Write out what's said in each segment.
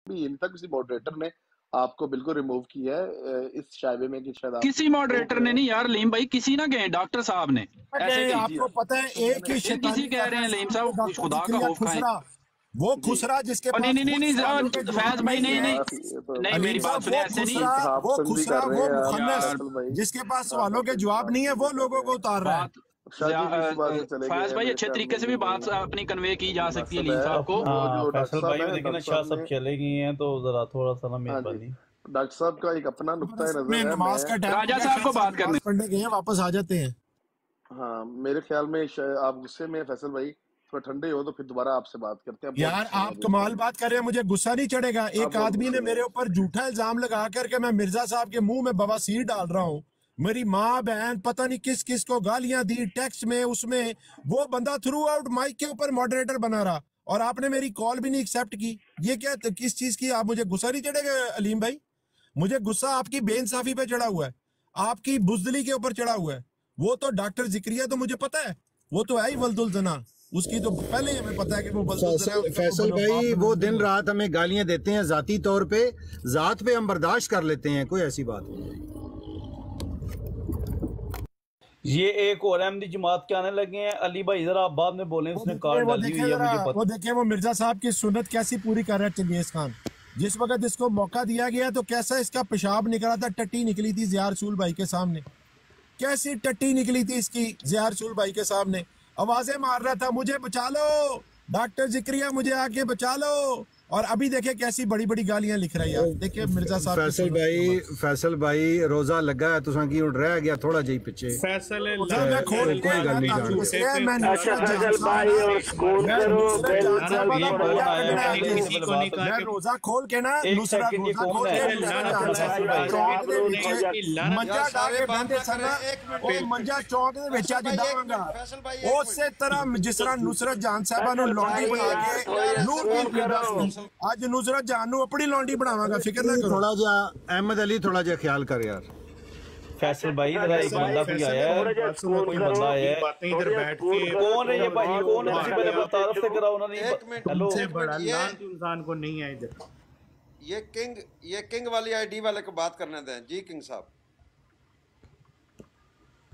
भी इन तक किसी मॉडरेटर ने आपको बिल्कुल रिमूव किया है इस शायबे में कि शायद आप किसी मॉडरेटर ने नहीं यार लीम भाई, किसी ना गए, डॉक्टर साहब ने ऐसे आपको पता है एक ही फिर किसी कह रहे हैं लीम साहब खुदा का खौफ खाएं। वो खुसरा जिसके पास नहीं फैज भाई नहीं मेरी बात सुने, ऐसे नहीं। वो खुसरा वो मुखन्नस जिसके पास सवालों के जवाब नहीं है वो लोगों को उतार रहा है। फैज भाई अच्छे तरीके से भी बात अपनी कन्वे की जा सकती है लीम साहब को। फैसल भाई लेकिन शाह सब चले गए हैं तो जरा थोड़ा सा ना मेहरबानी। डॉक्टर साहब का एक अपना नुक्ता नजर है, नमाज का टाइम राजा साहब को बात करने पढ़ने गए हैं, वापस आ जाते हैं। हाँ मेरे ख्याल में आप गुस्से में फैसल भाई थोड़ा ठंडे हो तो फिर दोबारा आपसे बात करते हैं। यार आप कमाल बात कर रहे हैं, मुझे गुस्सा नहीं चढ़ेगा। एक आदमी ने मेरे ऊपर झूठा इल्जाम लगा करके मैं मिर्जा साहब के मुंह में बवासीर डाल रहा हूँ, मेरी माँ बहन पता नहीं किस किस को गालियां दी टेक्स्ट में, उसमें वो बंदा थ्रू आउट माइक के ऊपर मॉडरेटर बना रहा और आपने मेरी कॉल भी नहीं एक्सेप्ट की। ये क्या किस चीज की? आप मुझे गुस्सा नहीं चढ़ेगा अलीम भाई? मुझे गुस्सा आपकी बेइंसाफी पे चढ़ा हुआ है, आपकी बुजदली के ऊपर चढ़ा हुआ है। वो तो डॉक्टर जिक्रिया तो मुझे पता है, वो तो है ही वल्दुल जना, उसकी तो पहले ही हमें पता है कि वो फैसल भाई वो दिन रात हमें गालियां देते हैं, जाती तौर पे जात पे हम बर्दाश्त कर लेते हैं, कोई ऐसी बात नहीं। ये एक और अहमदी जमात के आने लगे हैं। अली भाई जरा आप बाद में बोले, उसने कार्ड डाली हुई है मुझे पता। वो देखे वो मिर्जा साहब की सुन्नत कैसी पूरी कर रहा है चंगेज खान। जिस वक्त इसको मौका दिया गया तो कैसा इसका पेशाब निकला था, टट्टी निकली थी ज़िया रसूल भाई के सामने, कैसी टट्टी निकली थी इसकी ज़िया रसूल भाई के सामने। आवाजें मार रहा था मुझे बचा लो डॉक्टर जिक्रिया, मुझे आके बचा लो, और अभी देखे कैसी बड़ी बड़ी गालियां लिख रहा है यार। देखिए मिर्जा साहब फैसल भाई रोजा लगा है तुसा की उड़ रह गया थोड़ा जी पीछे। फैसल मैं खोल कोई गल नहीं जान मैं रोजा खोल के ना नुसरत रोजा खोल के मंजा डाल के बंदे सना ਉਹ ਮੰਜਾ ਚੌਂਕ ਦੇ ਵਿੱਚ ਅੱਜ ਡਾਵਾਂਗਾ ਉਸੇ ਤਰ੍ਹਾਂ ਜਿਸ ਤਰ੍ਹਾਂ नुसरत जान साहबा ਨੂੰ ਲੌਂਡੀ ਬਣਾ ਕੇ ਨੂਰਪੁਰ ਪੀਂਦਾ ਸੀ, ਅੱਜ नुसरत जान ਨੂੰ ਆਪਣੀ ਲੌਂਡੀ ਬਣਾਵਾਂਗਾ, ਫਿਕਰ ਨਾ ਕਰੋ। थोड़ा जा अहमद अली थोड़ा जा ख्याल कर यार। फैसल भाई जरा एक बंदा कोई आया है, कोई बंदा आया है, बातें इधर बैठ के कौन है ये भाई, कौन है? पहले तारुफ से कराओ ना। हेलो से बड़ा नाम इंसान को नहीं है इधर। ये किंग वाली आईडी वाले को बात करने दें। जी किंग साहब।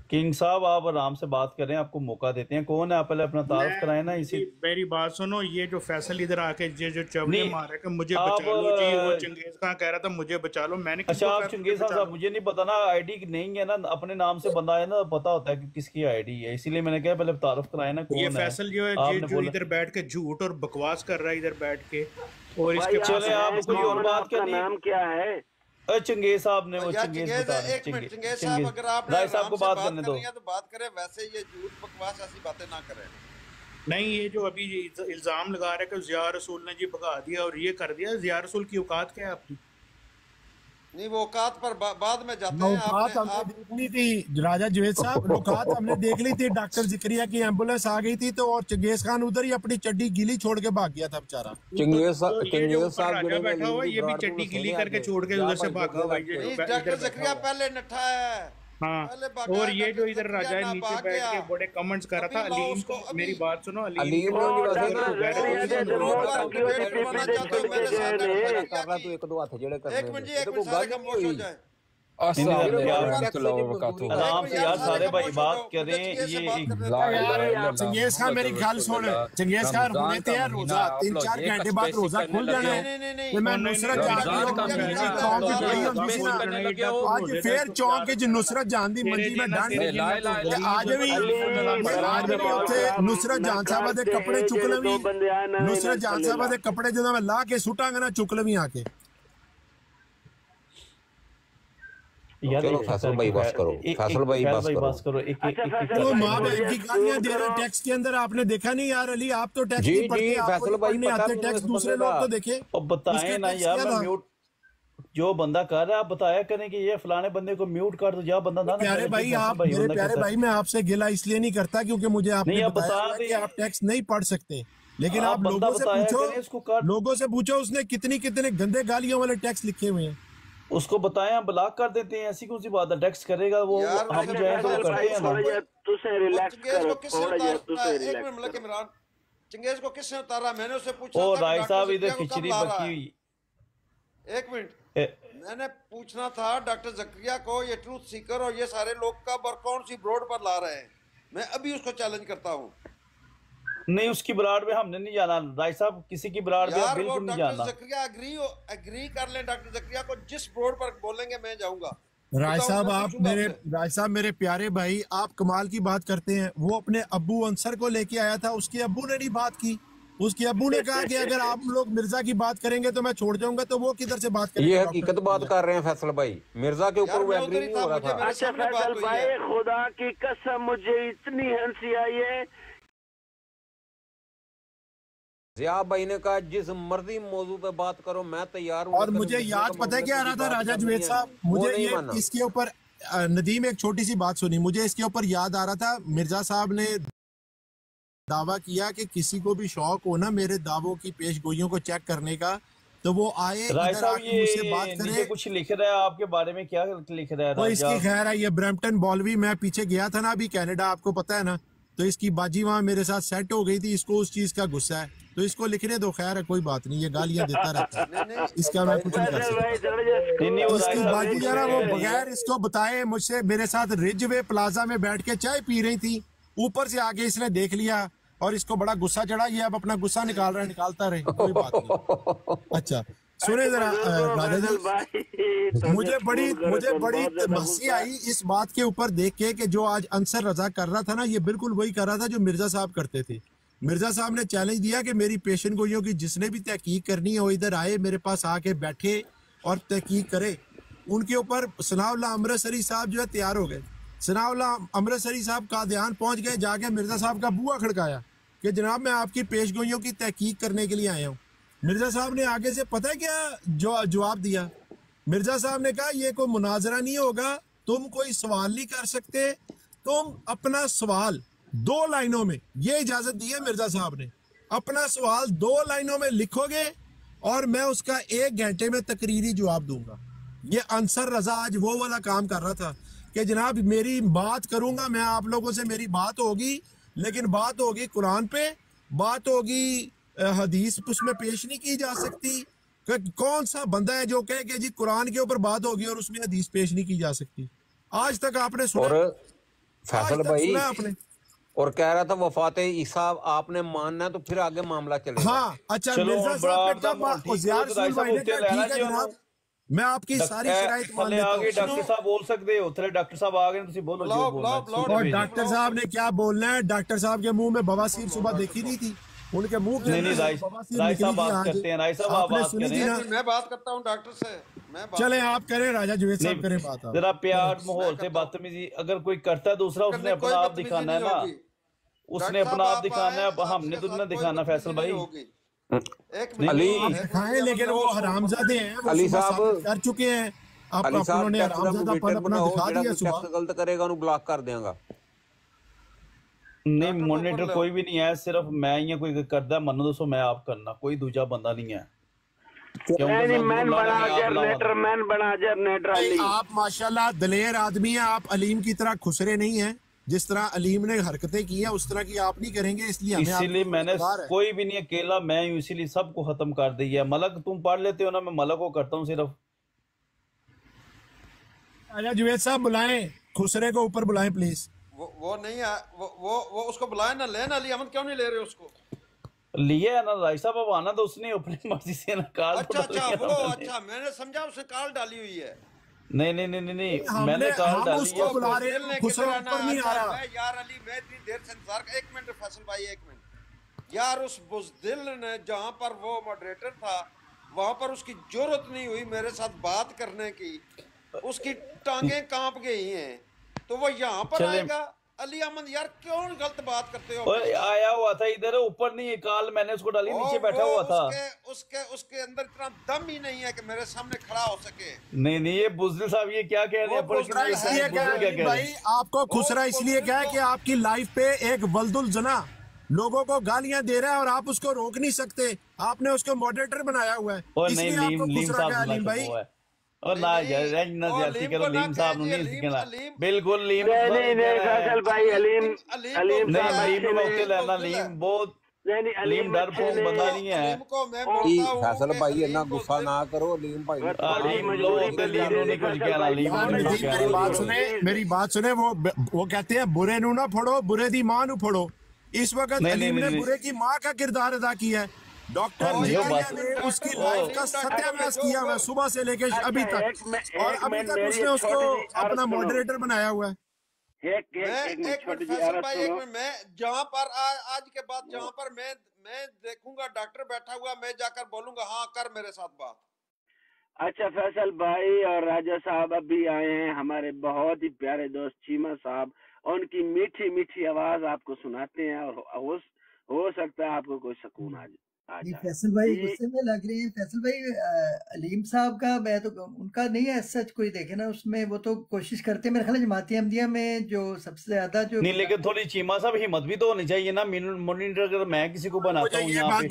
किंग साहब आप आराम से बात करें, आपको मौका देते हैं। कौन है आप पहले अपना तारुफ कराएं ना। इसी मेरी बात सुनो, ये जो फैसल इधर आके जो चवड़े मार रहा है मुझे बचा लो जी, वो चंगेज खान कह रहा था मुझे बचा लो, मैंने अच्छा आप चंगेज साहब मुझे नहीं पता ना, आईडी नहीं है ना, अपने नाम से बंदा है ना, पता होता है कि किसकी आईडी है, इसीलिए मैंने कहा पहले तारुफ कराएं ना। ये फैसल जो है जो इधर बैठ के झूठ और बकवास कर रहा है इधर बैठ के, और इसके चले आप कोई और बात करनी। नाम क्या है? चंगेज साहब ने वो चंगेज साहब अगर आप साहब को बात करने दो तो बात करें, वैसे ये झूठ बकवास ऐसी बातें ना करें। नहीं ये जो अभी इल्जाम लगा रहे कि ज़िया रसूल ने जी भगा दिया और ये कर दिया, ज़िया रसूल की औकात क्या है आपकी? नहीं वो औकात पर बाद में जाते हैं। औकात हमने देख ली थी राजा जुवैद साहब, औकात हमने देख ली थी। डॉक्टर जिक्रिया की एम्बुलेंस आ गई थी तो और चंगेज खान उधर ही अपनी चड्डी गीली छोड़ के भाग गया था बेचारा। चंगेज साहब बैठा हुआ ये भी चड्डी गीली करके छोड़ के उधर से भागा हुआ। डॉक्टर जिक्रिया पहले नठा है। हाँ और ये जो इधर राजा नीचे बैठ के बड़े कमेंट्स कर रहा था अलीम को, मेरी बात सुनो अलीम आराम से यार सारे भाई बात करें। ये चंगेज खान मेरी गल सुन, चंगेज खान होने थे यार रोजा 3-4 घंटे बाद रोजा खुल जाना है। मैं नुसरत आज फिर चौक च नुसरत जान दी मंजी में डंड आज भी नुसरत जान साहब दे कपड़े चुक लवी, नुसरत जान साहब दे कपड़े जो मैं ला के सुटांगा ना चुक लवी आके। चलो फैसल भाई बस करो, फैसल भाई बस करो। तो माँ बहन की गालियां दे रहे टैक्स के अंदर, आपने देखा नहीं यार अली? आप तो टैक्स नहीं पढ़ते, फैसल भाई नहीं आते टैक्स, दूसरे लोग तो देखे। बताएं ना यार, म्यूट जो बंदा कर रहा है आप बताया करें कि ये फलाने बंदे को म्यूट कर दो, जा बंदा ना। प्यारे भाई आप मेरे प्यारे भाई, मैं आपसे गिला इसलिए नहीं करता क्योंकि मुझे आपने बताया कि आप टैक्स नहीं पढ़ सकते, लेकिन आप लोगों से पूछो उसने कितने गंदे गालियों वाले टैक्स लिखे हुए हैं, उसको बताएं हम ब्लॉक कर देते हैं। ऐसी कौन सी बात है, टैक्स करेगा वो, हम जाए तो करते हैं ना। चंगेज को किसने उतारा? मैंने उससे पूछा ओ राय साहब इधर खिचड़ी पकी हुई, एक मिनट, मैंने पूछना था डॉक्टर जकरिया को, ये ट्रूथ सीकर और ये सारे लोग कब और कौन सी ब्रॉड पर ला रहे हैं? मैं अभी उसको चैलेंज करता हूँ। नहीं, उसकी ब्राड में हमने नहीं जाना राय साहब, किसी की ब्राड में बिल्कुल नहीं जाना। डॉक्टर जकरिया एग्री कर लें, डॉक्टर जकरिया को जिस ब्रॉड पर बोलेंगे मैं जाऊंगा। राय साहब मेरे प्यारे भाई, आप कमाल की बात करते हैं। वो अपने अब्बू अंसर को लेके आया था, उसके अब्बू ने नहीं बात की। उसके अब्बू ने कहा कि अगर आप लोग मिर्जा की बात करेंगे तो मैं छोड़ जाऊंगा, तो वो किधर से बात करेंगे? ये हकीकत बात कर रहे हैं फैसल भाई, मिर्जा के ऊपर वो एग्री नहीं हो रहा था। अच्छा फैसल भाई, खुदा की कसम मुझे इतनी हंसी आई है। जिया भाई ने कहा जिस मर्जी मौजू पे बात करो मैं तैयार हूँ। और मुझे याद पता है क्या आ रहा था राजा जुवेद साहब, मुझे ये इसके ऊपर नदीम एक छोटी सी बात सुनी, मुझे इसके ऊपर याद आ रहा था। मिर्जा साहब ने दावा किया कि किसी को भी शौक हो ना मेरे दावों की पेशगोइयों को चेक करने का, तो वो आए इधर आके मुझसे बात करे। कुछ लिख रहा है आपके बारे में, क्या लिख रहा है? तो इसकी खैर है, ये ब्रैम्पटन बॉलवी, मैं पीछे गया था ना अभी कनाडा, आपको पता है ना, तो इसकी बाजी वहां मेरे साथ सेट हो गई थी। इसको उस चीज का गुस्सा है, तो इसको लिखने दो, खैर है कोई बात नहीं, ये गालियां देता रहता है, इसका मैं कुछ नहीं कर सकता। इसकी बाजी जरा वो बगैर इसको बताए मुझसे मेरे साथ रिजवे प्लाजा में बैठ के चाय पी रही थी, ऊपर से आके इसने देख लिया और इसको बड़ा गुस्सा चढ़ा। ये अब अपना गुस्सा निकाल रहा है, निकालता रहे, कोई बात नहीं। अच्छा सुने जरा राजा जी, मुझे बड़ी हंसी आई इस बात के ऊपर देख के कि जो आज अंसर रजा कर रहा था ना, ये बिल्कुल वही कर रहा था जो मिर्जा साहब करते थे। मिर्जा साहब ने चैलेंज दिया कि मेरी पेशन गोइयों की जिसने भी तहकीक करनी है वो इधर आए, मेरे पास आके बैठे और तहकीक करे। उनके ऊपर सनाउल्लाह अमृतसरी साहब जो है तैयार हो गए। सनाउल्लाह अमृतसरी साहब कादियान पहुंच गए, जाके मिर्जा साहब का बुआ खड़काया कि जनाब मैं आपकी पेशगोइयों की तहकीक करने के लिए आया हूँ। मिर्जा साहब ने आगे से पता है क्या जवाब दिया? मिर्जा साहब ने कहा ये कोई मुनाजरा नहीं होगा, तुम कोई सवाल नहीं कर सकते, तुम अपना सवाल 2 लाइनों में, ये इजाजत दी है मिर्जा साहब ने, अपना सवाल 2 लाइनों में लिखोगे और मैं उसका 1 घंटे में तकरीरी जवाब दूंगा। ये अंसर रजा आज वो वाला काम कर रहा था कि जनाब मेरी बात करूंगा मैं, आप लोगों से मेरी बात होगी, लेकिन बात होगी कुरान पे, बात होगी हदीस उसमें पेश नहीं की जा सकती। कौन सा बंदा है जो कहे कि जी कुरान के ऊपर बात होगी और उसमें हदीस पेश नहीं की जा सकती? आज तक आपने सुना? और फैसल भाई आपने और कह रहा था वफात ईसा आपने मानना है तो फिर आगे मामला चलेगा। हाँ अच्छा, मिर्जा साहब मैं आपकी सारी शराइत मान लेता हूं। डॉक्टर साहब बोल सकते हो, डॉक्टर साहब आ गए, बोलो। और डॉक्टर साहब ने क्या बोलना है? डॉक्टर साहब के मुंह में बवासीर सुबह देखी नहीं थी, उनके मुंह नहीं राय साहब बात करते हैं, राय साहब आप बात करें। मैं बात करता हूं डॉक्टर से, चले आप करें, राजा जुवेद साहब करें बात। जरा प्यार माहौल से बदतमीजी अगर कोई करता है दूसरा, उसने अपना आप दिखाना है ना, उसने अपना आप दिखाना है, हमने तो ना दिखाना। फैसल भाई अली दिखाएं, लेकिन वो हरामजादे हैं, वो अली साहब कर चुके हैं। आप उन्होंने हरामजादापन अपना दिखा दिया, सुबह गलत करेगा उन्हें ब्लॉक कर देगा। नहीं मॉनिटर कोई भी नहीं है, सिर्फ मैं ही कोई करदा मनो दसो, मैं आप करना, कोई दूसरा बंदा नहीं है। आप माशाल्लाह दलेर आदमी है, आप अलीम की तरह खुसरे नहीं है। जिस तरह अलीम ने हरकतें की है उस तरह की आप नहीं करेंगे, इसीलिए मैंने कोई भी नहीं अकेला मैं हूँ, इसीलिए सबको खत्म कर दी है। मलक तुम पढ़ लेते हो ना, मैं मलक को करता हूँ सिर्फ। राजा जुवेद साहब बुलाएं, खुसरे को ऊपर बुलाएं प्लीज। वो नहीं है, वो उसको बुलाए ना, लेना अली अहमद क्यों नहीं ले रहे उसको? लिया है ना राय साहब, अब आना तो उसने अपनी मर्जी से ना कॉल। अच्छा मैंने समझा उसने कॉल डाली हुई है। नहीं मैंने कॉल डाली उसको बुला रहे हैं, खुसरा ऊपर नहीं आ रहा। यार अली मैं इतनी देर से इंतजार कर, 1 मिनट फैसल भाई 1 मिनट। यार उस बुज़दिल ने जहाँ पर वो मॉडरेटर था वहां पर उसकी जरूरत नहीं हुई मेरे साथ बात करने की, उसकी टांगे कांप गई हैं, तो वो यहाँ पर आएगा? अली अहमद यार क्यों गलत बात करते हो? आया हुआ था इधर, ऊपर नहीं, कॉल मैंने उसको डाली, नीचे बैठा हुआ था। उसके अंदर इतना दम ही नहीं है कि मेरे सामने खड़ा हो सके। नहीं ये बुज़दिल साहब ये क्या कह रहे हैं? भाई आपको खुसरा इसलिए क्या है कि आपकी लाइफ पे एक वल्दुल जना लोगों को गालियां दे रहा है और आप उसको रोक नहीं सकते, आपने उसको मॉडरेटर बनाया हुआ है, इसलिए आपको खुसरा कहा अलीम भाई। और ना ना जाती करो, लीम साहब नहीं सिखना बिल्कुल। लीम नहीं फैसल भाई, अलीम नहीं लीम मौके लेना, लीम बहुत नहीं अलीम डरपोक बंदा नहीं है। फैसल भाई इतना गुस्सा ना करो अलीम भाई। मेरी बात सुने, वो कहते हैं बुरे नू ना फोड़ो, बुरे दी मां नू फोड़ो। इस वक्त अलीम ने बुरे की मां का किरदार अदा किया है। डॉक्टर ने उसकी लाइफ का सत्यानाश किया हुआ सुबह से लेकर अभी तक, और अभी तक उसने उसको अपना मॉडरेटर बनाया हुआ है। मैं जहाँ पर आज के बाद जहाँ पर मैं देखूंगा डॉक्टर बैठा हुआ, मैं जाकर बोलूंगा हाँ कर मेरे साथ बात। अच्छा फैसल भाई और राजा साहब अभी आए हैं, हमारे बहुत ही प्यारे दोस्त चीमा साहब, उनकी मीठी मीठी आवाज आपको सुनाते हैं और हो सकता है आपको कोई सुकून आ जाए। फैसल भाई गुस्से में लग रहे हैं। फैसल भाई अलीम साहब का मैं तो उनका नहीं है सच कोई देखे ना उसमें, वो तो कोशिश करते हैं मेरे ख्याल जमाती अहमदिया में जो सबसे ज्यादा जो नहीं, लेकिन थोड़ी चीमा साहब हिम्मत भी तो होनी चाहिए ना। मॉनिटर अगर मैं किसी को बनाता हूँ यहाँ पे,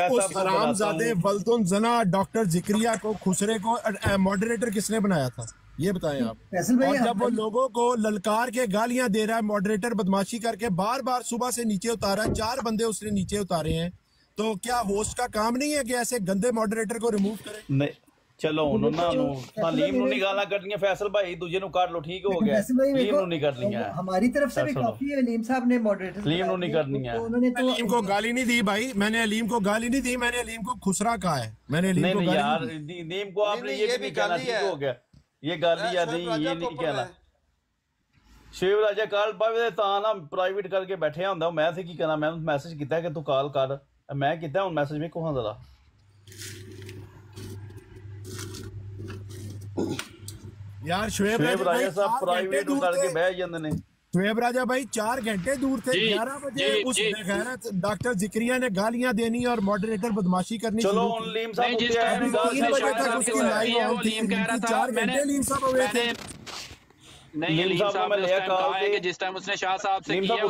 उस हरामजादे वल्दुन जना डॉक्टर जिक्रिया को, खुसरे को मॉडरेटर किसने बनाया था ये बताएं आप। और जब वो लोगों को ललकार के गालियां दे रहा है, मॉडरेटर बदमाशी करके बार बार सुबह से नीचे उतारा, 4 बंदे उसने नीचे उतारे हैं, तो क्या होस्ट का काम नहीं है कि ऐसे गंदे मॉडरेटर को रिमूव करे? नहीं चलो उन्होंने अलीम नु निकालना करनी है। फैसल भाई दूजे नु काट लो, ठीक हो गया। अलीम नु नहीं करनी है, हमारी तरफ से भी काफी है। अलीम साहब ने मॉडरेटर अलीम नु नहीं करनी है। उन्होंने तो अलीम को गाली नहीं दी भाई, मैंने अलीम को गाली नहीं दी, मैंने अलीम को खुसरा कहा है। मैंने अलीम को गाली यार अलीम को आपने ये भी कहना, ठीक हो गया, ये गाली या नहीं ये नहीं कहना। शिव राजा काल पावे ता ना प्राइवेट करके बैठे हुंदा, मैं से की करना, मैं मैसेज कीता कि तू कॉल कर, मैं कितना हूं मैसेज में कोहा जरा यार शुएब राजा साहब प्राइवेट करके बैठ जांदे ने। शुएब राजा भाई 4 घंटे दूर थे, 11 बजे उस बेगैरत डॉक्टर जिक्रिया ने गालियां देनी और मॉडरेटर बदमाशी करनी। चलो अलीम साहब 3 बजे तक उसकी लाइव थी, 4 घंटे अलीम साहब हुए थे। नहीं अलीम साहब ने कहा है कि जिस टाइम उसने शाह साहब से किया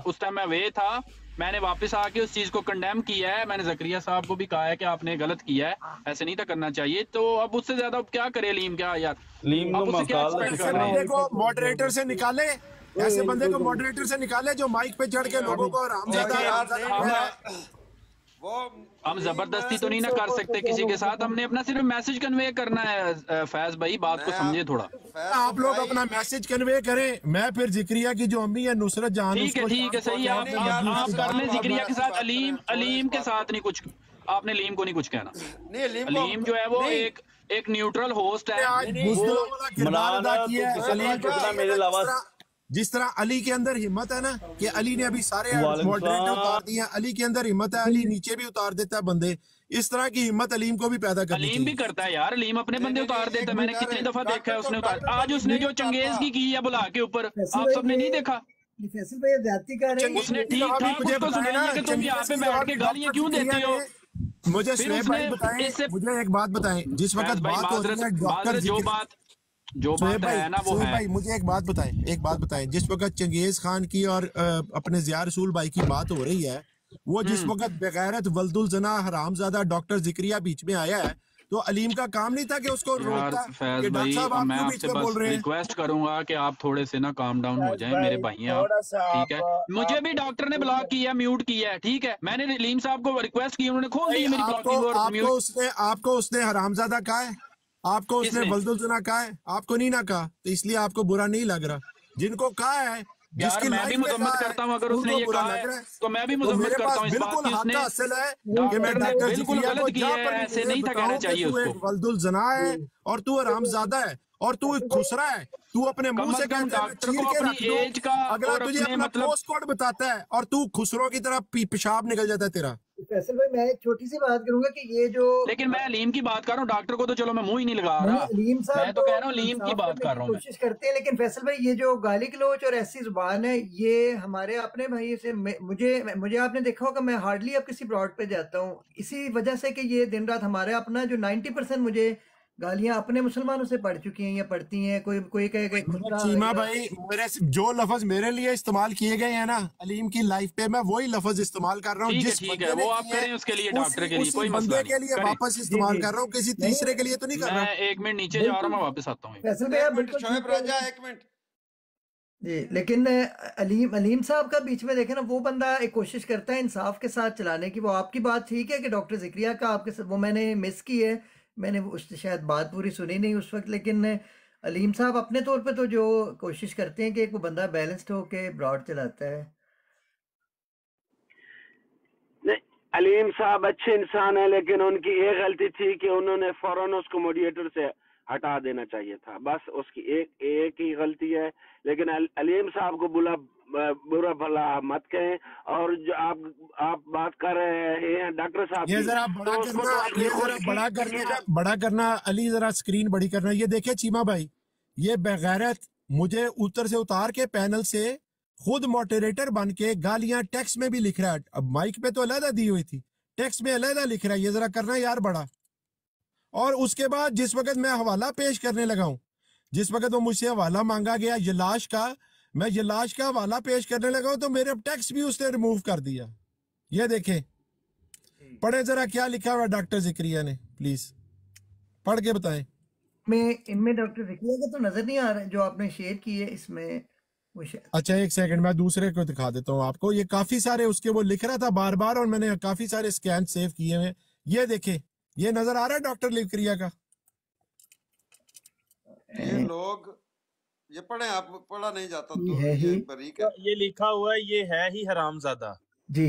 उस टाइम मैं वे था, मैंने वापस आके उस चीज को कंडेम किया है। मैंने जकरिया साहब को भी कहा है कि आपने गलत किया है, ऐसे नहीं था करना चाहिए। तो अब उससे ज्यादा अब क्या करे अलीम, क्या यार बंदे को मॉडरेटर से निकाले, ऐसे बंदे को मॉडरेटर से निकाले जो माइक पे चढ़ के लोगों को हम जबरदस्ती तो नहीं ना कर सकते किसी के साथ, हमने अपना सिर्फ मैसेज कन्वे करना है। फैज भाई बात को समझे थोड़ा, आप लोग अपना मैसेज कन्वे करें। मैं फिर जिक्रिया की जो अम्मी है नुसरत जान, ठीक है सही, आप कर लें जिक्रिया के साथ। अलीम के साथ नहीं कुछ, आपने अलीम को नहीं कुछ कहना। अलीम जो है वो एक न्यूट्रल होस्ट है। मेरे अलावा जिस तरह अली के अंदर हिम्मत है ना कि अली ने अभी सारे मॉडरेटर उतार दिए, अली के अंदर हिम्मत है, अली नीचे भी उतार देता है बंदे, इस तरह की हिम्मत अलीम को भी पैदा करनी चाहिए। अलीम भी करता है यार, अलीम अपने बंदे उतार देता है, मैंने कितनी दफा देखा है उसने उतार। आज उसने जो चंगेज की है बुला के ऊपर, आप सबने नहीं देखा? उसने ठीक ठाक उसको सुनाया कि तुम यहाँ पे बैठ के गालियां क्यों देते हो। मुझे शुएब भाई बताएं, मुझे एक बात बताएं, जिस वक्त बात हो रही है डॉक्टर जो बात है ना वो है। भाई मुझे एक बात बताएं, जिस वक्त चंगेज खान की और अपने ज़िया रसूल भाई की बात हो रही है, वो जिस वक्त बेगैरत वल्दुल जना हरामजादा डॉक्टर जिक्रिया बीच में आया है, तो अलीम का काम नहीं था कि उसको रोकता कि डॉक्टर साहब आप क्यों बीच में बोल रहे हैं। रिक्वेस्ट करूंगा कि आप थोड़े से ना काम डाउन हो जाएं, मेरे भाई हैं आप, ठीक है। मुझे भी डॉक्टर ने ब्लॉक किया, म्यूट किया है, ठीक है। मैंने अलीम साहब को रिक्वेस्ट की, उन्होंने खोल दी मेरी ब्लॉकिंग और म्यूट। आपको उसने हरामजादा कहा है, आपको उसने वल्दुल जना कहा है, आपको नहीं ना कहा, तो इसलिए आपको बुरा नहीं लग रहा। जिनको कहा है यार मैं भी मुजम्मत करता हूँ, अगर उसने ये कहा है तो मैं भी मुजम्मत करता हूँ इस बात की। उसने बिल्कुल गलत किया है, ऐसे नहीं था कहना चाहिए उसको। वल्दुल जना है और तू हरामजादा है और तू खुसरा है, तू अपने मुंह से डॉक्टर को अपनी एज का अगला तुझे अपना पोस्ट कोड बताता है और तू खुसरों की तरह पेशाब निकल जाता है तेरा। फैसल भाई मैं एक छोटी सी बात करूंगा कि ये जो, लेकिन मैं अलीम की बात कर रहा हूँ, डॉक्टर को तो चलो मैं मुंह ही नहीं लगा रहा, अलीम साहब मैं तो कह रहा हूँ अलीम की बात कर रहा हूँ, कोशिश करते हैं। लेकिन फैसल भाई ये जो गाली गलौज और ऐसी जुबान है, ये हमारे अपने भाई से मुझे आपने देखा होगा मैं हार्डली अब किसी ब्रॉड पे जाता हूँ, इसी वजह से कि ये दिन रात हमारे अपना जो 90% मुझे गालियां अपने मुसलमानों से पढ़ चुकी हैं या पढ़ती हैं। कोई कहे चीमा भाई मेरे जो लफ्ज मेरे लिए इस्तेमाल किए गए हैं ना अलीम की लाइफ पे, मैं वही लफ्ज इस्तेमाल कर रहा हूँ जिस वो आप करें उसके लिए, डॉक्टर के लिए कोई बंदे के लिए वापस इस्तेमाल कर रहा हूँ, किसी तीसरे के लिए तो नहीं कर रहा। मैं 1 मिनट नीचे जा रहा हूँ, मैं वापस आता हूँ। शोएब राजा 1 मिनट, जी, लेकिन अलीम साहब का बीच में देखे ना, वो बंदा एक कोशिश करता है इंसाफ के साथ चलाने की। वो आपकी बात ठीक है कि डॉक्टर ज़िक्रिया का आपके साथ, वो मैंने मिस की है, मैंने उस शायद बात पूरी सुनी नहीं उस वक्त, लेकिन अलीम साहब अपने तौर पे तो जो कोशिश करते हैं कि एक वो बंदा बैलेंस्ड होके ब्रॉड चलाता है। अलीम साहब अच्छे इंसान है, लेकिन उनकी एक गलती थी कि उन्होंने फौरन उसको मॉडरेटर से हटा देना चाहिए था, बस उसकी एक ही गलती है। लेकिन अलीम साहब को बुरा भला मत कहें। और जो आप बात कर रहे हैं डॉक्टर साहब, ये जरा बड़ा करना, ये जरा बड़ा करना अली, जरा स्क्रीन बड़ी करना। ये देखिए चीमा भाई, ये बेगैरत मुझे उत्तर से उतार के पैनल से खुद मॉडरेटर बन के गालियां टेक्स्ट में भी लिख रहा है। अब माइक पे तो अलहदा दी हुई थी, टेक्स्ट में अलहदा लिख रहा है। ये जरा करना यार बड़ा। और उसके बाद जिस वक्त मैं हवाला पेश करने लगा हूं, जिस वक्त वो मुझसे हवाला मांगा गया यलाश का, मैं यलाश का हवाला पेश करने लगा हूं तो मेरे टेक्स्ट भी उसने रिमूव कर दिया। ये देखें, पढ़े जरा क्या लिखा हुआ डॉक्टर ज़िक्रिया ने, प्लीज पढ़ के बताएं। इनमें डॉक्टर ज़िक्रिया का तो नजर नहीं आ रहा है जो आपने शेयर की है इसमें। अच्छा एक सेकंड, मैं दूसरे को दिखा देता हूँ आपको। ये काफी सारे उसके वो लिख रहा था बार बार, और मैंने काफी सारे स्कैन सेव किए हुए। ये देखें, ये नजर आ रहा है डॉक्टर ज़िक्रिया का। ये लोग ये पढ़े, आप पढ़ा नहीं जाता तो ये बरीक है। ये लिखा हुआ है, ये है ही हरामजादा जी।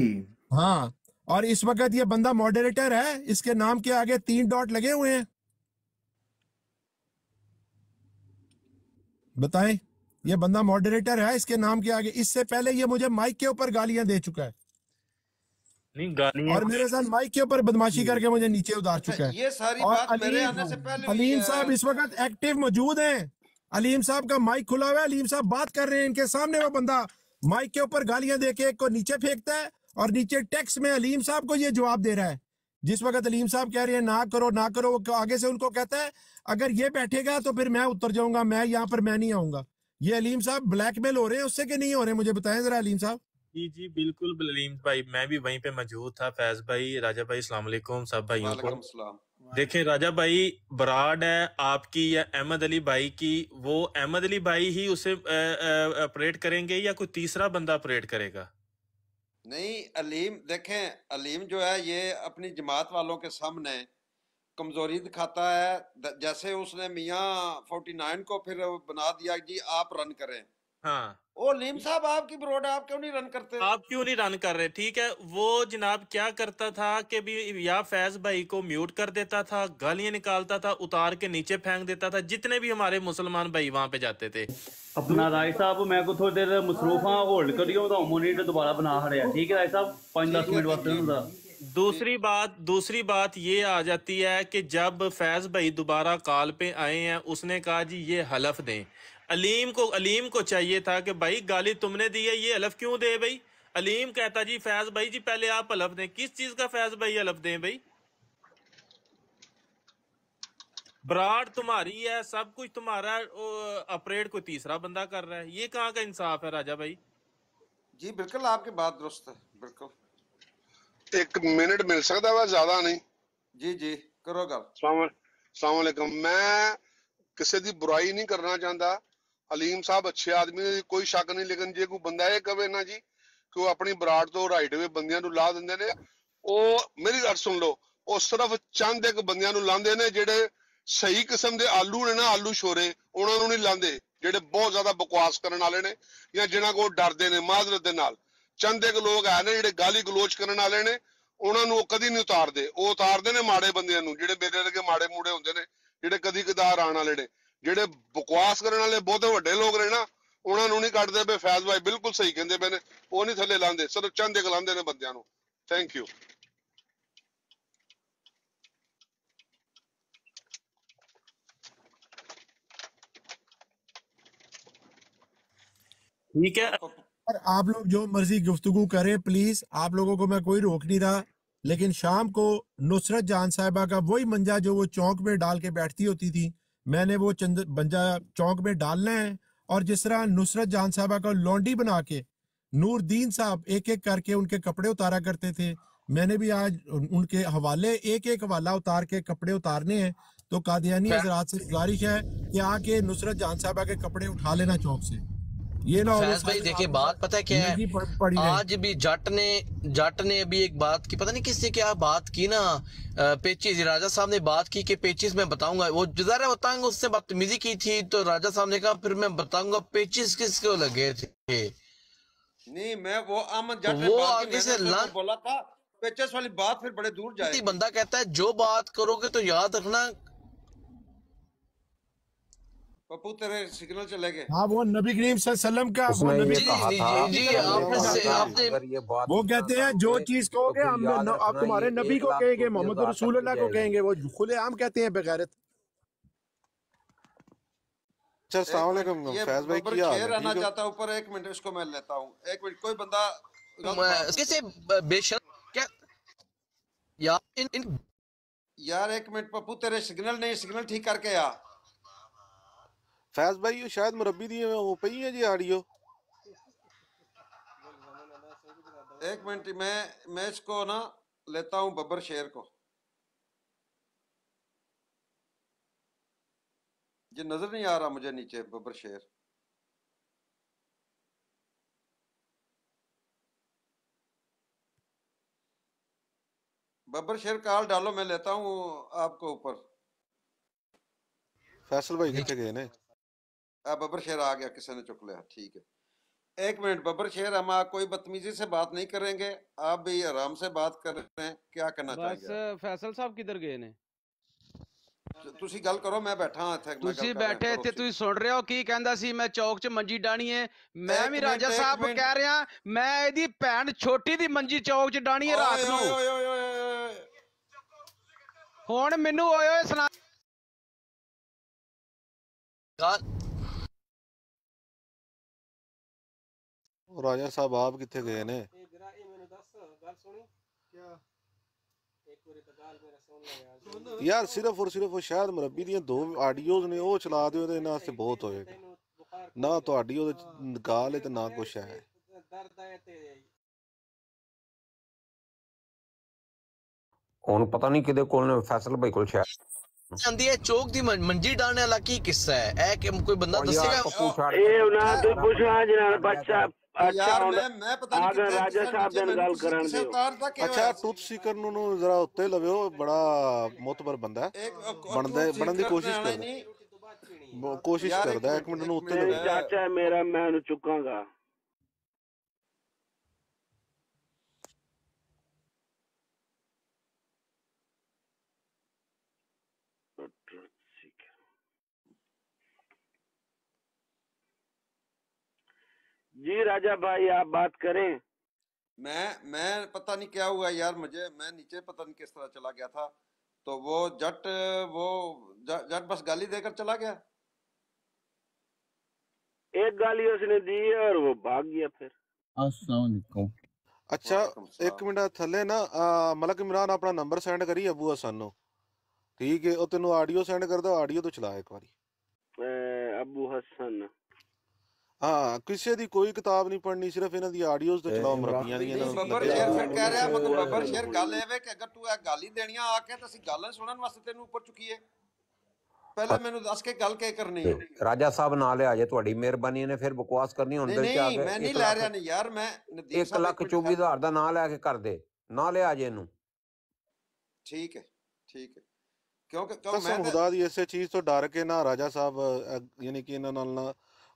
हाँ, और इस वक्त ये बंदा मॉडरेटर है, इसके नाम के आगे 3 डॉट लगे हुए हैं। बताएं, ये बंदा मॉडरेटर है, इसके नाम के आगे। इससे पहले ये मुझे माइक के ऊपर गालियां दे चुका है, नहीं गालियां, और मेरे साथ माइक के ऊपर बदमाशी करके मुझे नीचे उतार चुका है। ये सारी और बात मेरे आने से पहले अलीम साहब इस वक्त एक्टिव मौजूद हैं। अलीम साहब का माइक खुला हुआ है, अलीम साहब बात कर रहे हैं, इनके सामने वो बंदा माइक के ऊपर गालियां देके एक को नीचे फेंकता है, और नीचे टेक्स्ट में अलीम साहब को ये जवाब दे रहा है। जिस वक्त अलीम साहब कह रहे हैं ना करो ना करो, वो आगे से उनको कहता है अगर ये बैठेगा तो फिर मैं उतर जाऊंगा, मैं यहाँ पर मैं नहीं आऊंगा। ये अलीम साहब ब्लैकमेल हो रहे हैं उससे कि नहीं हो रहे, मुझे बताएं जरा अलीम साहब। जी बिल्कुल अलीम भाई, मैं भी वहीं पे मौजूद था। फैज भाई, राजा भाई, अस्सलाम वालेकुम सब भाइयों को। देखें राजा भाई, बराड है आपकी या अहमद अली भाई की, वो अहमद अली भाई ही उसे ऑपरेट करेंगे या कोई तीसरा बंदा ऑपरेट करेगा? नहीं, अलीम देखें, अलीम जो है ये अपनी जमात वालों के सामने कमजोरी दिखाता है। जैसे उसने मियाँ 49 को फिर बना दिया जी आप रन करें। हाँ, ओ अलीम साहब आपकी ब्रोड आप क्यों नहीं रन करते? आप क्यों नहीं रन कर रहे? ठीक है, वो जनाब क्या करता था कि भी या फैज भाई को म्यूट कर देता था, गालियां निकालता था, उतार के नीचे फेंक देता था, जितने भी हमारे मुसलमान भाई वहां पे जाते थे। अपना राय साहब, मैं को थोड़ी देर मसरूफ हाँ, होल्ड करियो तो मोनीटर दोबारा बना रहा। ठीक है राय साहब, 5-10 मिनट वास्ते। दूसरी बात ये आ जाती है कि जब फैज भाई दोबारा कॉल पे आए हैं, उसने कहा जी ये हलफ दें। अलीम को चाहिए था कि भाई गाली तुमने दी है, ये हलफ क्यों दे भाई? अलीम कहता जी फैज भाई जी पहले आप हलफ दें। किस चीज का फैज भाई हलफ दें भाई? ब्राड तुम्हारी है, सब कुछ तुम्हारा, ऑपरेट कोई तीसरा बंदा कर रहा है, ये कहाँ का इंसाफ है राजा भाई? जी बिल्कुल आपकी बात दुरुस्त है, बिल्कुल। 1 मिनट मिल सकता है, ज्यादा नहीं। जी करो गल। अस्सलाम वालेकुम। मैं किसी की बुराई नहीं करना चाहता। अलीम साहब अच्छे आदमी ने, कोई शक नहीं, लेकिन जे कोई बंदा ये कहे ना जी कि वो अपनी बराड़ तो राइट वे बंदियां नूं ला दिंदे ने, ਉਹ मेरी गल सुन लो, ਉਹ सिर्फ चंद एक बंदियां नूं लांदे ने ਜਿਹੜੇ सही किस्म ਦੇ आलू ने ना, आलू छोरे, ਉਹਨਾਂ ਨੂੰ ਨਹੀਂ ਲਾਂਦੇ ਜਿਹੜੇ ਬਹੁਤ ਜ਼ਿਆਦਾ ਬਕਵਾਸ ਕਰਨ ਵਾਲੇ ਨੇ ਜਾਂ ਜਿਨ੍ਹਾਂ ਕੋਲ ਡਰਦੇ ਨੇ ਮਾਜ਼ਰਤ ਦੇ ਨਾਲ। ਚੰਦ ਇੱਕ ਲੋਕ ਹੈ ਨੇ ਜਿਹੜੇ ਗਾਲੀ ਗਲੋਚ ਕਰਨ ਵਾਲੇ ਨੇ, ਉਹਨਾਂ ਨੂੰ ਉਹ ਕਦੀ ਨਹੀਂ ਉਤਾਰਦੇ। ਉਹ ਉਤਾਰਦੇ ਨੇ ਮਾੜੇ ਬੰਦਿਆਂ ਨੂੰ, ਜਿਹੜੇ ਮੇਰੇ ਵਰਗੇ ਮਾੜੇ ਮੂੜੇ ਹੁੰਦੇ ਨੇ, ਜਿਹੜੇ ਕਦੀ ਕਦਾਰ ਆਣ ਵਾਲੇ ਨੇ। ਜਿਹੜੇ ਬਕਵਾਸ ਕਰਨ ਵਾਲੇ ਬਹੁਤੇ ਵੱਡੇ ਲੋਕ ਨੇ ਨਾ, ਉਹਨਾਂ ਨੂੰ ਨਹੀਂ ਕੱਢਦੇ ਪਏ। ਫੈਜ਼ ਭਾਈ ਬਿਲਕੁਲ ਸਹੀ ਕਹਿੰਦੇ ਪਏ ਨੇ, ਉਹ ਨਹੀਂ ਥੱਲੇ ਲਾਂਦੇ, ਸਿਰਫ ਚੰਦ ਇੱਕ ਲਾਂਦੇ ਨੇ ਬੰਦਿਆਂ ਨੂੰ। Thank you. ठीक है, और आप लोग जो मर्जी गुफ्तगू करें प्लीज, आप लोगों को मैं कोई रोक नहीं रहा। लेकिन शाम को नुसरत जान साहिबा का वही मंजा जो वो चौक में डाल के बैठती होती थी, मैंने वो मंजा चौक में डालना है। और जिस तरह नुसरत जान साहिबा का लौंडी बना के नूरदीन साहब एक एक करके उनके कपड़े उतारा करते थे, मैंने भी आज उनके हवाले एक एक हवाला उतार के कपड़े उतारने हैं। तो कादियानी हजरात से गुजारिश है कि आके नुसरत जान साहिबा के कपड़े उठा लेना चौक से। ये ना फैज भाई देखिए बात पता है क्या है, आज भी जट ने अभी एक बात की, पता नहीं किसने क्या बात की ना, पेचिस राजा साहब ने बात की कि पेचिस मैं बताऊंगा, वो जरा बताएंगे, उससे बदतमीजी की थी तो राजा साहब ने कहा फिर मैं बताऊंगा पेचिस किसको लगे थे। नहीं मैं वो अहमद जट वो आगे से बोला था पेचिस वाली बात फिर बड़े दूर जाएगी। बंदा कहता है जो बात करोगे तो याद रखना। पप्पू तेरे सिग्नल चले गए। हाँ वो नबी करीम सल्लल्लाहु अलैहि वसल्लम का वो नबी वो कहते हैं जो चीज कहोगे हम आप तुम्हारे नबी को कहेंगे, मोहम्मद रसूलुल्लाह को कहेंगे, वो खुलेआम कहते हैं बेगैरत। अच्छा अस्सलाम वालेकुम फैज भाई क्या हाल है? रहना चाहता हूं ऊपर, एक मिनट इसको मैं लेता हूं, एक मिनट। कोई बंदा कैसे बेशर्म क्या यार एक मिनट पप्पू तेरे सिग्नल नहीं, सिग्नल ठीक करके आ। फैज भाई ये शायद मुरब्बी दी वो पई है जी ऑडियो। एक मिनट मैं इसको ना लेता हूं बब्बर शेर को। ये नजर नहीं आ रहा मुझे नीचे बब्बर शेर। बब्बर शेर कॉल डालो, मैं लेता हूं आपको ऊपर। फैसल भाई कितने गए ने? बब्बर शेर आ गया, किसी ने चुक लिया, ठीक है। एक मिनट बब्बर शेर, हम कोई बदतमीजी से बात नहीं करेंगे, आप भी आराम से बात कर रहे हैं, क्या करना चाहेंगे? बस फैसल साहब किधर गए ने? ਤੁਸੀਂ ਗੱਲ ਕਰੋ, मैं बैठा हाँ इत्थे। ਤੁਸੀਂ बैठे थे, ਤੁਸੀਂ सुन रहे हो की कहंदा सी मैं चौक च मंजी डाणी है। मैं भी राजा साहब को कह रहा मैं एदी भैन छोटी दी मंजी चौक च डाणी है रात नूं। हुण मैनू ओए ओए सुना। राजा साहब आप कितने गए ने? यार सिर्फ और सिर्फ शायद मुरब्बी दी दो ऑडियोज ने, वो चला दियो ते इना वास्ते बहुत होएगा ना। ਤੁਹਾਡੀ ਉਹ ਗਾਲ ਹੈ ਤੇ ਨਾ ਕੁਛ ਹੈ। ਹੁਣ ਪਤਾ ਨਹੀਂ ਕਿਹਦੇ ਕੋਲ ਨੇ, ਫੈਸਲ ਭਾਈ ਕੋਲ ਸ਼ਾਇਦ ਜਾਂਦੀ ਹੈ ਚੌਕ ਦੀ ਮੰਜੀ ਡਾਲਣ ਵਾਲਾ ਕੀ ਕਿੱਸਾ ਹੈ ਇਹ ਕਿ ਕੋਈ ਬੰਦਾ ਦੱਸੇਗਾ? ਇਹ ਉਹਨਾਂ ਤੋਂ ਪੁੱਛਣਾ ਜਨਾਬ ਬੱਚਾ। अच्छा मैं पता नहीं राजा साहब ने गल करन दियो। अच्छा टूथ सीकर नु जरा उत्ते लवियो, बड़ा मोतबर बंदा है, बनन दी कोशिश करदा है। एक मिनट नु उत्ते लवियो। चाचा मेरा मैं उन्हें चुकांगा। जी राजा भाई आप बात करें। मैं पता नहीं क्या हुआ यार मुझे, मैं नीचे पता नहीं किस तरह चला गया था, तो वो जट बस गाली देकर चला गया। एक गाली उसने दी और वो भाग गया फिर। अस्सलाम वालेकुम। अच्छा एक मिनट थले ना मलक इमरान अपना नंबर सेंड करी अबू हसन नु, ठीक है? और तेन ऑडियो सेंड कर दो, ऑडियो तो चला एक बारी। अबू हसन हाँ किसी दी कोई किताब नहीं पढ़नी, सिर्फ इन्हां दी ऑडियोज तो चलाओ मुरब्बियां दी। बब्बर शेर फिर कह रहा मतलब बब्बर शेर गल एवे कि अगर तू ए गाली देनियां आके तो ਅਸੀਂ गालां सुनन वास्ते तेनु ऊपर चुकीए, पहले मेनू दस के गल के करनी है। राजा साहब ना ले आ जाए, ਤੁਹਾਡੀ ਮਿਹਰਬਾਨੀ ਨੇ ਫਿਰ ਬਕਵਾਸ ਕਰਨੀ ਹੁਣ ਦਿਲ ਚ ਆ गए। मैं नहीं ले रहा नहीं यार, मैं 1,24,000 ਦਾ ਨਾਂ ਲੈ ਕੇ ਕਰ ਦੇ, ਨਾ ले आ जाए ਇਹਨੂੰ। ठीक है ठीक है, क्योंकि कसम खुदा दी ऐसे चीज तो डर के ना राजा साहब यानी कि इन्हां नाल ना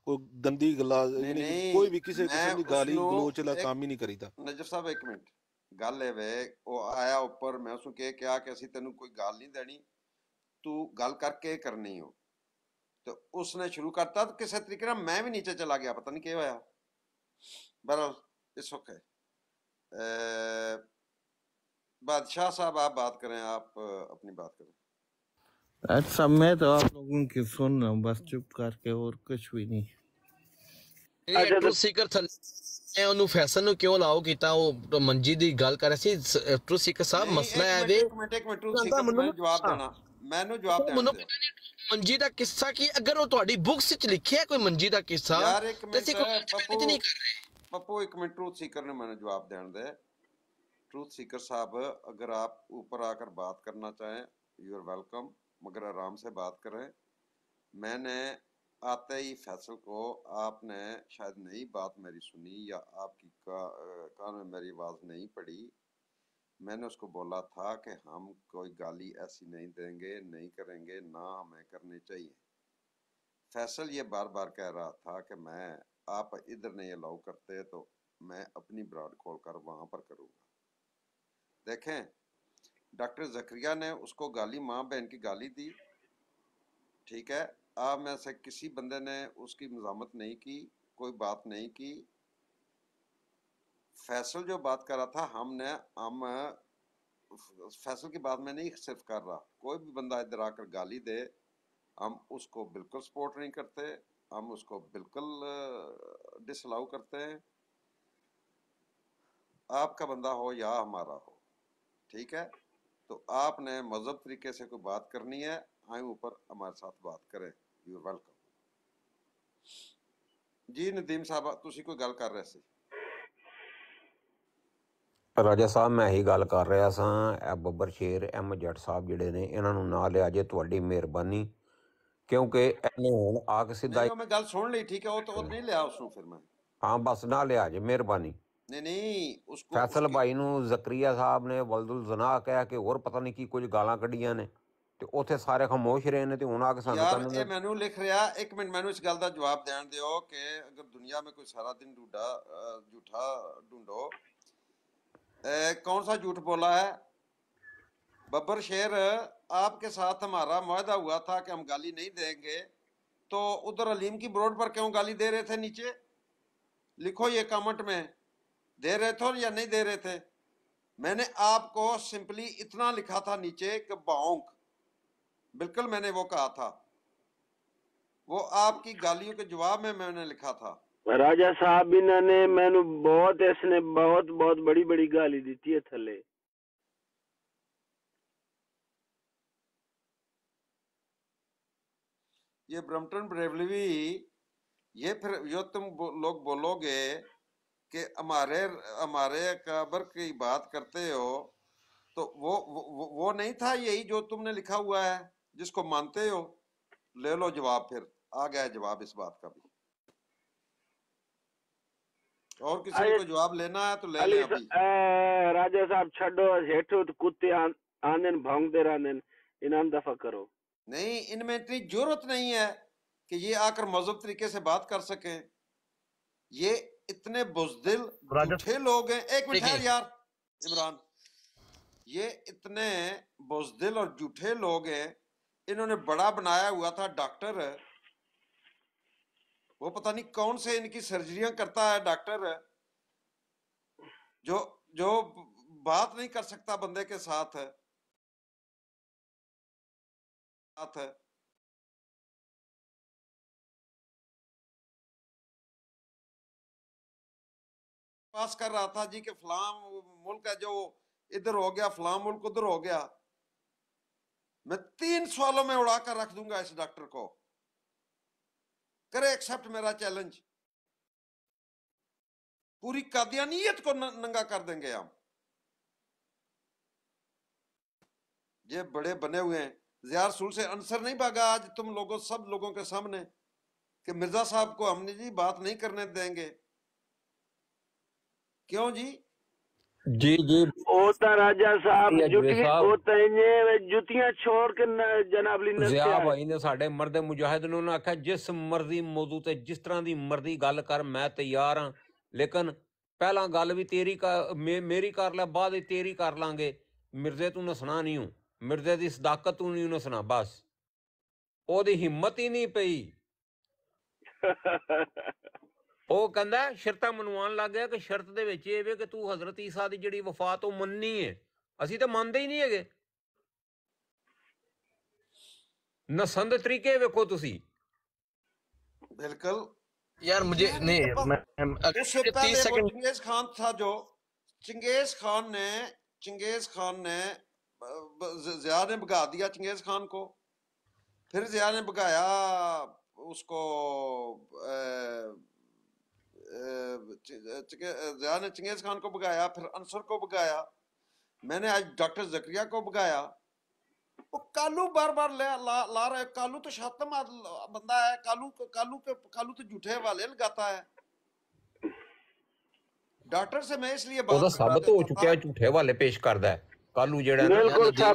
कोई गंदी गल्ला यानी कोई भी किसी किस्म दी गाली गलोच ला काम ही नहीं करीदा। नजर साहब एक मिनट गल है वे, वो आया ऊपर, मैं उसको क्या कि असि तेनू कोई गाल नहीं देनी, तू गल करके करनी हो, तो उसने शुरू करता तो किसी तरीके ना मैं भी नीचे चला गया, पता नहीं क्या होया। बहरहाल इस वक्त बादशाह साहब आप बात करें, आप अपनी बात करें। अच्छा मैं तो आप लोगों की सुन रहा हूँ बस चुप करके, और कुछ भी नहीं। ट्रूथ सीकर थले ਉਹਨੂੰ ਫੈਸਲ ਨੂੰ ਕਿਉਂ ਲਾਓ ਕੀਤਾ? ਉਹ ਮੰਜੀ ਦੀ ਗੱਲ ਕਰ ਰਹੀ ਸੀ। ट्रूथ सीकर ਸਾਹਿਬ ਮਸਲਾ ਹੈ ਵੇ ਇੱਕ ਮਿੰਟ ट्रूथ सीकर ਮੈਨੂੰ ਜਵਾਬ ਦੇਣਾ, ਮੈਨੂੰ ਜਵਾਬ ਦੇਣਾ। ਮੰਜੀ ਦਾ ਕਿੱਸਾ ਕੀ ਅਗਰ ਉਹ ਤੁਹਾਡੀ ਬੁੱਕਸ ਵਿੱਚ ਲਿਖਿਆ ਕੋਈ ਮੰਜੀ ਦਾ ਕਿੱਸਾ ਯਾਰ ਇੱਕ ਮਿੰਟ पप्पू एक मिनट ट्रूथ सीकर ने मैंने जवाब देने दे। ट्रूथ सीकर साहब अगर आप ऊपर आकर बात करना चाहें यू आर वेलकम, मगर आराम से बात करें। मैंने आते ही फैसल को आपने शायद नई बात मेरी सुनी या आपकी कान में मेरी आवाज नहीं पड़ी। मैंने उसको बोला था कि हम कोई गाली ऐसी नहीं देंगे, नहीं करेंगे, ना हमें करनी चाहिए। फैसल ये बार बार कह रहा था कि मैं आप इधर नहीं अलाउ करते तो मैं अपनी ब्राड खोलकर वहां पर करूंगा। देखें, डॉक्टर जकरिया ने उसको गाली, माँ बहन की गाली दी, ठीक है। आप में से किसी बंदे ने उसकी मजामत नहीं की, कोई बात नहीं की। फैसल जो बात कर रहा था, हम फैसल की बात में नहीं सिर्फ कर रहा, कोई भी बंदा इधर आकर गाली दे, हम उसको बिल्कुल सपोर्ट नहीं करते, हम उसको बिल्कुल डिसअलाउ करते हैं, आपका बंदा हो या हमारा हो, ठीक है। तो आपने मजहब तरीके से कोई बात करनी है, आए ऊपर हमारे साथ बात करें। यू वेलकम जी। नदीम साहब तुसी कोई गल कर रहे सी? राजा साहब मैं ही गल कर रहा सा, ਬੱਬਰ ਸ਼ੇਰ ਐਮ ਜੱਟ ਸਾਹਿਬ ਜਿਹੜੇ ਨੇ ਇਹਨਾਂ ਨੂੰ ਨਾ ਲਿਆ ਜੇ, ਤੁਹਾਡੀ ਮਿਹਰਬਾਨੀ, ਕਿਉਂਕਿ ਇਹਨੇ ਹੁਣ ਆ ਕੇ ਸਿੱਧਾ नहीं, मैं गल सुन ली, ठीक है। वो तो नहीं लिया उसको फिर मैं। हाँ बस ना लिया जे, मिहरबानी। नहीं उसको फैसल भाई ਨੂੰ ਜ਼ਕਰੀਆ ਸਾਹਿਬ ਨੇ ਵਲਦੁਲ ਜ਼ਨਾ ਕਹਿ ਕੇ ਹੋਰ ਪਤਾ ਨਹੀਂ ਕੀ ਕੁਝ ਗਾਲਾਂ ਕੱਢੀਆਂ ਨੇ ਤੇ ਉੱਥੇ ਸਾਰੇ ਖਾਮੋਸ਼ ਰਹੇ ਨੇ ਤੇ ਹੁਣ ਆ ਕੇ ਸਾਨੂੰ ਯਾਰ ਇਹ ਮੈਨੂੰ ਲਿਖ ਰਿਹਾ। ਇੱਕ ਮਿੰਟ ਮੈਨੂੰ ਇਸ ਗੱਲ ਦਾ ਜਵਾਬ ਦੇਣ ਦਿਓ ਕਿ ਅਗਰ ਦੁਨੀਆ में कोई सारा दिन झूठा ढूंढो, कौन सा झूठ बोला है? बब्बर शेर, आपके साथ हमारा मुआहदा हुआ था कि हम गाली नहीं देंगे, तो उधर अलीम की ब्रोड पर क्यों गाली दे रहे थे? नीचे लिखो ये कमेंट में, दे रहे थे या नहीं दे रहे थे? मैंने आपको सिंपली इतना लिखा था नीचे कि बाउंक, बिल्कुल मैंने वो कहा था, वो आपकी गालियों के जवाब में मैंने लिखा था। राजा साहब इन्होंने मैंने बहुत इसने बहुत बहुत बड़ी बड़ी गाली दी है थले। ये ब्रम्पटन ब्रेवली, ये फिर जो तुम लोग बोलोगे कि हमारे अकबर की बात करते हो, तो वो नहीं था यही जो तुमने लिखा हुआ है जिसको मानते हो? ले लो जवाब, फिर आ गया जवाब इस बात का भी। और किसी को जवाब लेना है तो ले ले अभी। राजा साहब छड़ो हेठो तो कुत्ते आंदन भौंकते रहंदन, इनाम दफा करो। नहीं, इनमें इतनी जरूरत नहीं है कि ये आकर मजहब तरीके से बात कर सके। ये इतने बुज़दिल झूठे लोग हैं। एक मिनट है यार इमरान, ये इतने बुज़दिल और झूठे लोग हैं। इन्होंने बड़ा बनाया हुआ था डॉक्टर, वो पता नहीं कौन से इनकी सर्जरियां करता है डॉक्टर, जो बात नहीं कर सकता बंदे के साथ पास कर रहा था जी कि फलां मुल्क है जो इधर हो गया, फलां मुल्क उधर हो गया। मैं 3 सवालों में उड़ा कर रख दूंगा इस डॉक्टर को, करे एक्सेप्ट मेरा चैलेंज। पूरी कादियानियत को नंगा कर देंगे हम। ये बड़े बने हुए हैं। ज़िया रसूल से आंसर नहीं भागा आज तुम लोगों, सब लोगों के सामने, कि मिर्जा साहब को हमने जी बात नहीं करने देंगे। क्यों जी? जी जी ओता राजा साहब जुतियां छोड़ के जनाब ली ज़िया भाई ने साडे मर्द मुजाहिद नूं आख्या जिस मर्जी मौजू ते जिस तरह दी मर्जी गल कर, मैं तैयार हां, लेकिन पहला गल भी तेरी मेरी कर लै, बाद तेरी कर लांगे। मिर्जे तू नसना नहीं हूं, मिर्जे दी सदाकत तू नहीं नसना। बस ओदी हिम्मत ही नहीं पई। ਉਹ ਕਹਿੰਦਾ ਸ਼ਰਤਾਂ ਮਨਵਾਉਣ ਲੱਗ ਗਿਆ ਕਿ ਸ਼ਰਤ ਦੇ ਵਿੱਚ ਇਹ ਵੇ ਕਿ ਤੂੰ ਹਜ਼ਰਤ ਈਸਾ ਦੀ ਜਿਹੜੀ ਵਫਾਤ ਉਹ ਮੰਨਣੀ ਹੈ। ਅਸੀਂ ਤਾਂ ਮੰਨਦੇ ਹੀ ਨਹੀਂ ਹੈਗੇ। ਨਸਨ ਦੇ ਤਰੀਕੇ ਵੇਖੋ ਤੁਸੀਂ। बिल्कुल यार मुझे नहीं उससे पहले चंगेज खान था, जो चंगेज खान ने ज़िया ने भगा दिया चंगेज खान को, फिर ज़िया ने भगाया उसको, ज़िया ने चंगेज खान को भगाया, फिर अंसर को भगाया, मैंने आज डॉक्टर ज़करिया को भगाया। कालू बार बार ला रहे, कालू तो शातम बंदा है, कालू तो झूठे हवाले लगाता है। डॉक्टर से मैं इसलिए बात साबित हो चुका है, झूठे हवाले पेश करता है कालू जेड़ा।